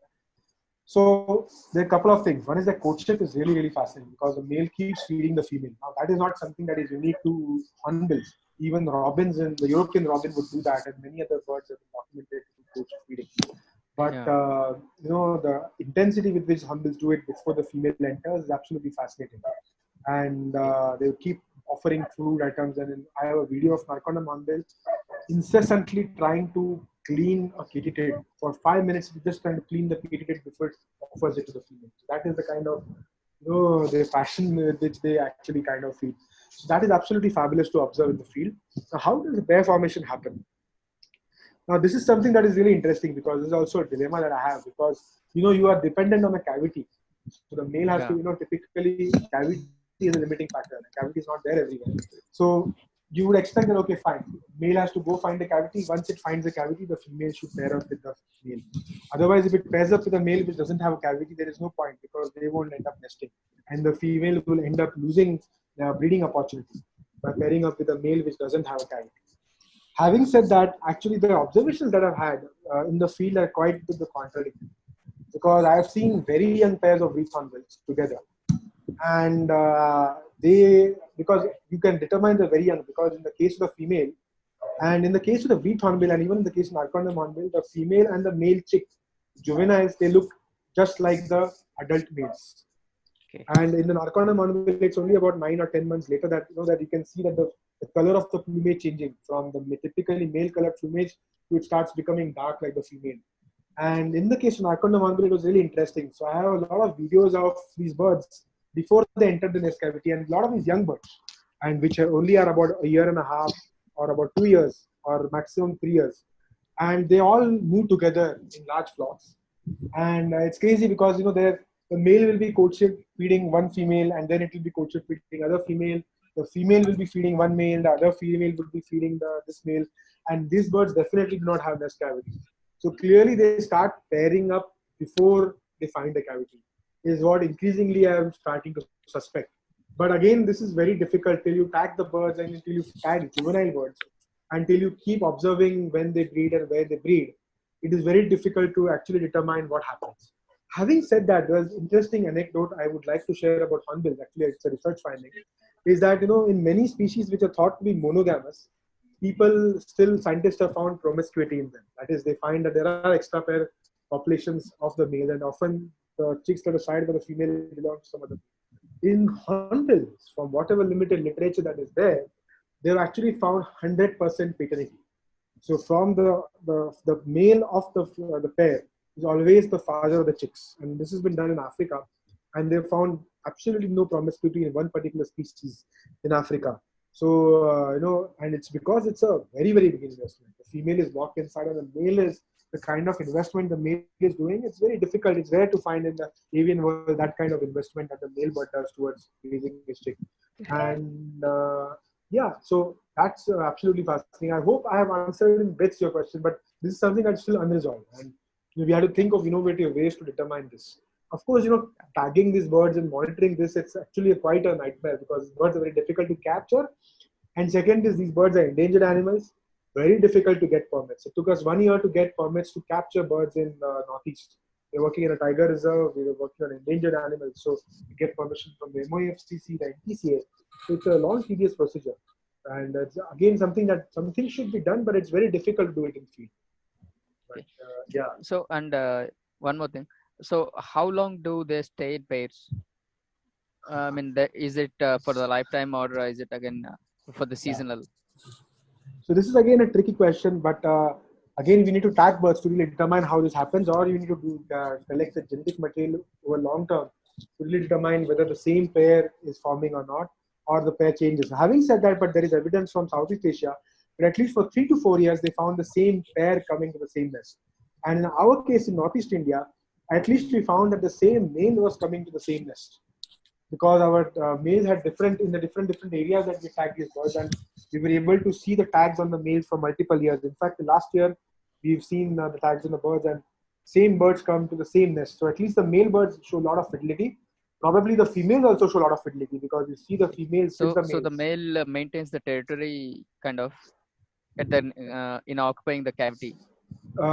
so there are a couple of things. One is that courtship is really, really fascinating because the male keeps feeding the female. Now, that is not something that is unique to hornbills. Even robins and the European robin would do that, and many other birds have been documented to courtship feeding. But the intensity with which hornbills do it before the female enters is absolutely fascinating. And they keep offering food items. And I have a video of Narcondam hornbill incessantly trying to clean a katydid for 5 minutes, just trying to clean the katydid before it offers it to the female. So that is the kind of the passion with which they actually kind of feed. So that is absolutely fabulous to observe in the field. Now, how does the pair formation happen? Now, this is something that is really interesting because this is also a dilemma that I have because you are dependent on a cavity. So the male has to typically cavity is a limiting factor. The cavity is not there everywhere. So you would expect that, okay, fine. Male has to go find a cavity. Once it finds a cavity, the female should pair up with the male. Otherwise, if it pairs up with a male which doesn't have a cavity, there is no point because they won't end up nesting. And the female will end up losing their breeding opportunity by pairing up with a male which doesn't have a cavity. Having said that, actually the observations that I've had in the field are quite to the contrary. Because I have seen very young pairs of wreath hornbills together. And because you can determine the very young, because in the case of the female, and in the case of the wreath hornbill, and even in the case of Narcondam hornbill, the female and the male chick, juveniles, they look just like the adult males. Okay. And in the Narcondam hornbill, it's only about 9 or 10 months later that that you can see that the color of the plumage changing from the typically male colored plumage to it starts becoming dark like the female. And in the case of Narcondam hornbill, it was really interesting. So I have a lot of videos of these birds before they entered the nest cavity, and a lot of these young birds, and which only are about a year and a half or about 2 years or maximum 3 years. And they all move together in large flocks. And it's crazy because, the male will be courtship feeding one female, and then it will be courtship feeding other female. The female will be feeding one male, the other female will be feeding this male, and these birds definitely do not have nest cavity. So clearly they start pairing up before they find the cavity, is what increasingly I am starting to suspect. But again, this is very difficult till you tag the birds and until you tag juvenile birds, until you keep observing when they breed and where they breed. It is very difficult to actually determine what happens. Having said that, there's an interesting anecdote I would like to share about hornbills. Actually, it's a research finding. Is that, in many species which are thought to be monogamous, scientists have found promiscuity in them. That is, they find that there are extra pair populations of the male, and often the chicks that are side by the female belong to some other. In hornbills, from whatever limited literature that is there, they've actually found 100% paternity. So from the male of the pair is always the father of the chicks, and this has been done in Africa, and they've found absolutely no promiscuity in one particular species in Africa. So and it's because it's a very, very big investment. The female is locked inside, and the male is the kind of investment the male is doing. It's very difficult. It's rare to find in the avian world that kind of investment that the male bird does towards raising his chick. And so that's absolutely fascinating. I hope I have answered in bits your question, but this is something that's still unresolved, and we have to think of innovative ways to determine this. Of course, tagging these birds and monitoring this, it's actually quite a nightmare because birds are very difficult to capture. And second is these birds are endangered animals, very difficult to get permits. It took us 1 year to get permits to capture birds in the Northeast. We're working in a tiger reserve, we were working on endangered animals. So we get permission from the MOFCC, the NTCA. So it's a long, tedious procedure. And it's again something should be done, but it's very difficult to do it in field. But, yeah. So, and one more thing. So, how long do they stay in pairs? I mean, is it for the lifetime, or is it again for the seasonal? So this is again a tricky question, but again we need to tag birds to really determine how this happens, or you need to collect the genetic material over long term to really determine whether the same pair is forming or not, or the pair changes. Having said that, but there is evidence from Southeast Asia that at least for 3 to 4 years they found the same pair coming to the same nest. And in our case in Northeast India, at least we found that the same male was coming to the same nest, because our males had different areas that we tagged these birds, and we were able to see the tags on the males for multiple years. In fact, last year we've seen the tags on the birds, and same birds come to the same nest. So at least the male birds show a lot of fidelity. Probably the females also show a lot of fidelity, because you see the females. So the male maintains the territory kind of at the in occupying the cavity.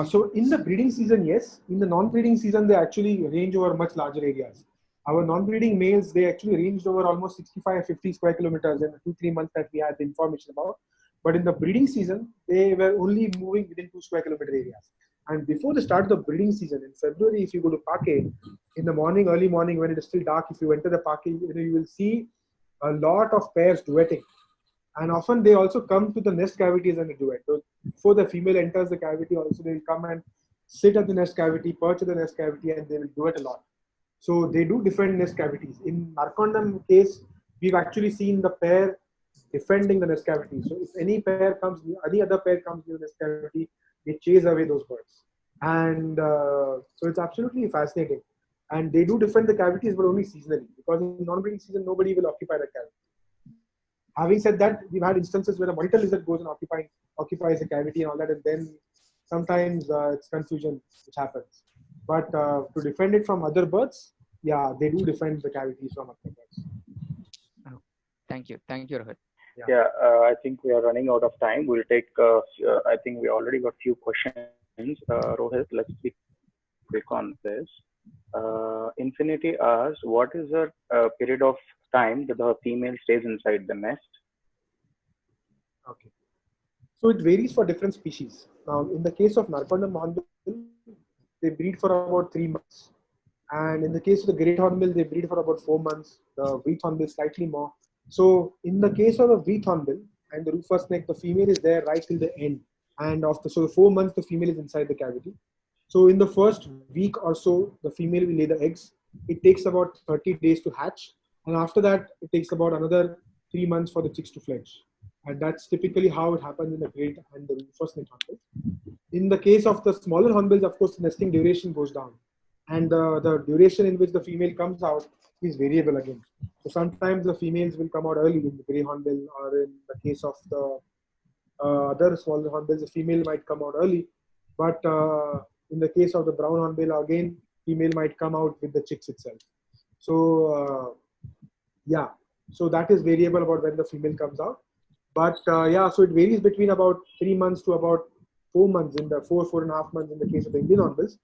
So in the breeding season, yes. In the non-breeding season, they actually range over much larger areas. Our non-breeding males, they actually ranged over almost 65, 50 square kilometers in the 2-3 months that we had the information about. But in the breeding season, they were only moving within 2 square kilometer areas. And before the start of the breeding season, in February, if you go to Parque, in the morning, early morning, when it is still dark, if you enter the Parque, you will see a lot of pairs duetting. And often they also come to the nest cavities and duet. So before the female enters the cavity, also they will come and sit at the nest cavity, perch at the nest cavity, and they will duet a lot. So they do defend nest cavities. In Narcondam case, we've actually seen the pair defending the nest cavity. So if any other pair comes near the nest cavity, they chase away those birds. And so it's absolutely fascinating. And they do defend the cavities, but only seasonally, because in non-breeding season, nobody will occupy the cavity. Having said that, we've had instances where a monitor lizard goes and occupies a cavity and all that, and then sometimes it's confusion which happens. But to defend it from other birds, yeah, they do defend the cavities from other birds. Oh, thank you, Rohit. Yeah, I think we are running out of time. We'll take. I think we already got few questions. Rohit, let's be quick on this. Infinity asks, what is the period of time that the female stays inside the nest? Okay. So it varies for different species. Now, in the case of Narcondam hornbill, they breed for about 3 months. And in the case of the great hornbill, they breed for about 4 months. The wheat hornbill slightly more. So in the case of the wheat hornbill and the rufous neck, the female is there right till the end. And so the 4 months, the female is inside the cavity. So in the first week or so, the female will lay the eggs. It takes about 30 days to hatch. And after that, it takes about another 3 months for the chicks to fledge. And that's typically how it happens in the great and the rufous neck hornbill. In the case of the smaller hornbills, of course, the nesting duration goes down. And the duration in which the female comes out is variable again. So sometimes the females will come out early in the grey hornbill, or in the case of the other small hornbills, the female might come out early. But in the case of the brown hornbill, again, female might come out with the chicks itself. So yeah, so that is variable about when the female comes out. But yeah, so it varies between about 3 months to about 4 months in the 4.5 months in the case of the Indian hornbills.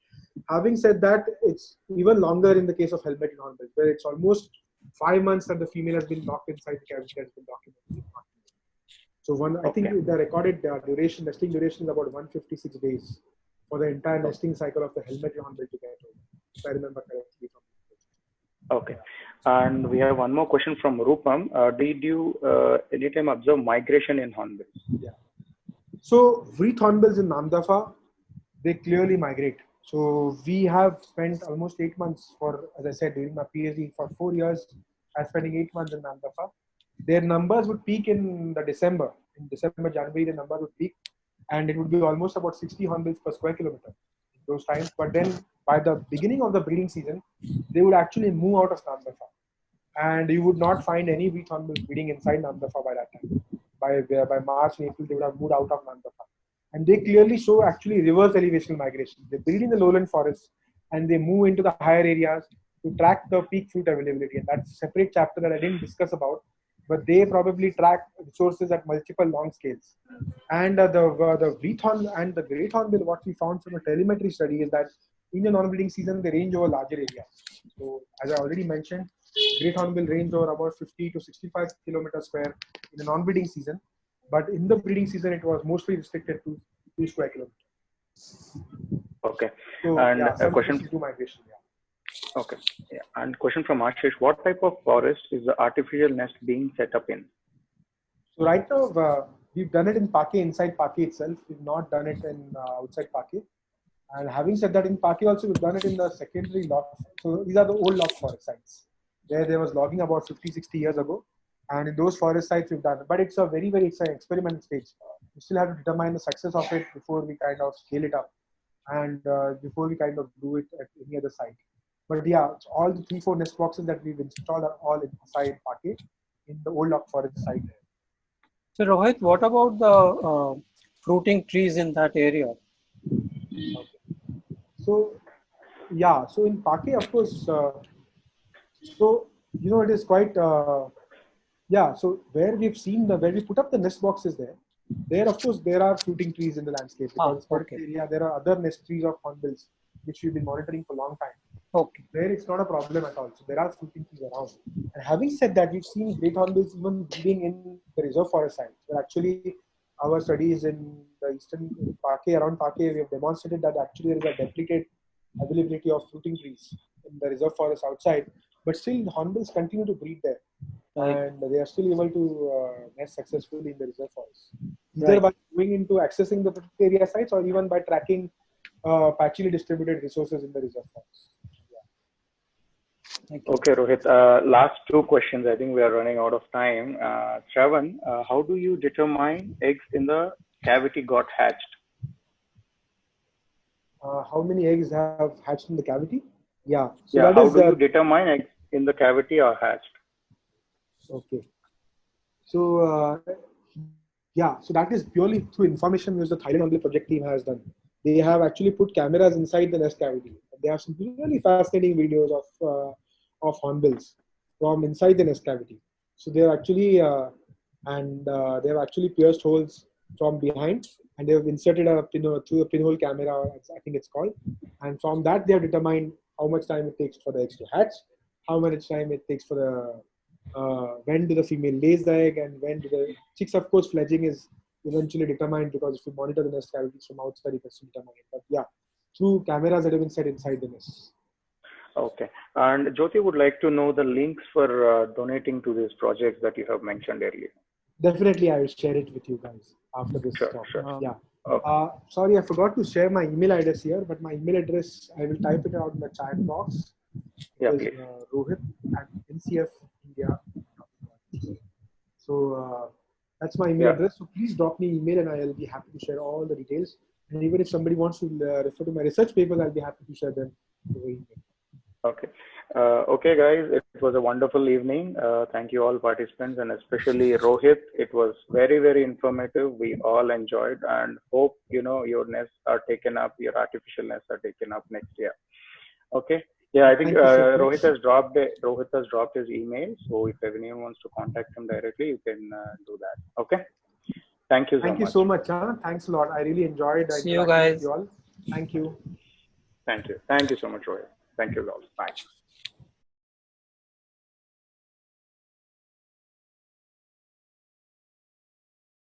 Having said that, it's even longer in the case of helmeted hornbills, where it's almost 5 months that the female has been locked inside the cavity has been documented. So I think the recorded duration, nesting duration is about 156 days for the entire nesting cycle of the helmeted hornbill to get over, if I remember correctly. Okay. And we have one more question from Rupam. Did you anytime observe migration in hornbills? Yeah. So wreath hornbills in Namdafa, they clearly migrate. So we have spent almost 8 months for, as I said, during my PhD for 4 years, I spending 8 months in Namdafa. Their numbers would peak in December. In December, January, the number would peak, and it would be almost about 60 hornbills per square kilometer in those times. But then by the beginning of the breeding season, they would actually move out of Namdafa, and you would not find any wheat hornbills breeding inside Namdafa by that time. By March and April, they would have moved out of Namdafa. And they clearly show actually reverse elevational migration. They breed in the lowland forests and they move into the higher areas to track the peak fruit availability. And that's a separate chapter that I didn't discuss about, but they probably track resources at multiple long scales. And the wheat horn and the great hornbill, what we found from a telemetry study is that in the non-breeding season, they range over larger areas. So as I already mentioned, great hornbill range over about 50 to 65 kilometers square in the non-breeding season. But in the breeding season, it was mostly restricted to 2 square kilometers. Okay. So, and yeah, a question. To migration, yeah. Okay. Yeah. And question from Ashish: what type of forest is the artificial nest being set up in? So right now, we've done it in Pake, inside Pake itself. We've not done it in outside Pake. And having said that, in Pake also, we've done it in the secondary log. So these are the old log forest sites where there was logging about 50, 60 years ago. And in those forest sites, we've done it. But it's a very, very exciting experimental stage. We still have to determine the success of it before we kind of scale it up and before we kind of do it at any other site. But yeah, all the 3-4 nest boxes that we've installed are all inside Pake in the old log forest site. So Rohit, what about the fruiting trees in that area? Okay. So yeah, so in Pake, of course, so you know it is quite yeah. So where we've seen where we put up the nest boxes there of course there are fruiting trees in the landscape because okay. area there are other nest trees of hornbills which we've been monitoring for a long time. Okay. Where it's not a problem at all. So there are fruiting trees around. And having said that, we've seen great hornbills even breeding in the reserve forest sites. Where actually our studies in the eastern Pake, around Pake, we have demonstrated that actually there is a depleted availability of fruiting trees in the reserve forest outside. But still, the hornbills continue to breed there. And they are still able to nest successfully in the reserve forest. Either by going into accessing the protected area sites or even by tracking patchily distributed resources in the reserve forest. Okay, Rohit. Last 2 questions. I think we are running out of time. Shravan, how do you determine eggs in the cavity got hatched? How many eggs have hatched in the cavity? Yeah. So yeah. How do you determine eggs in the cavity are hatched? Okay. So yeah. So that is purely through information which the Thailand Hornbill project team has done. They have actually put cameras inside the nest cavity. They have some really fascinating videos of hornbills from inside the nest cavity. So they're actually they have actually pierced holes from behind, and they have inserted a through a pinhole camera, I think it's called, and from that they have determined how much time it takes for the eggs to hatch, how much time it takes for the when do the female lays the egg, and when do the chicks. Of course, fledging is eventually determined because if you monitor the nest cavities from outside, you can still determine it. But yeah, through cameras that have been set inside the nest. Okay. And Jyoti would like to know the links for donating to these projects that you have mentioned earlier. Definitely, I will share it with you guys after this talk. Sure. Yeah. Okay. Sorry, I forgot to share my email address here, but my email address, I will type it out in the chat box. Yeah, It is, please. Rohit@ncfindia. So that's my email address. So please drop me email and I will be happy to share all the details. And even if somebody wants to refer to my research papers, I'll be happy to share them over email. Okay. Okay, guys, it It was a wonderful evening. Thank you all participants, and especially Rohit. It was very, very informative. We all enjoyed, and hope your nests are taken up, your artificial nests are taken up next year. Okay. Yeah, I think Thank you so much. Rohit has dropped his email. So if anyone wants to contact him directly, you can do that. Okay. Thank you so much. Thank you so much. Thanks a lot. I really enjoyed See you interacting guys. with you all. Thank you. Thank you. Thank you so much, Rohit. Thank you all. Bye.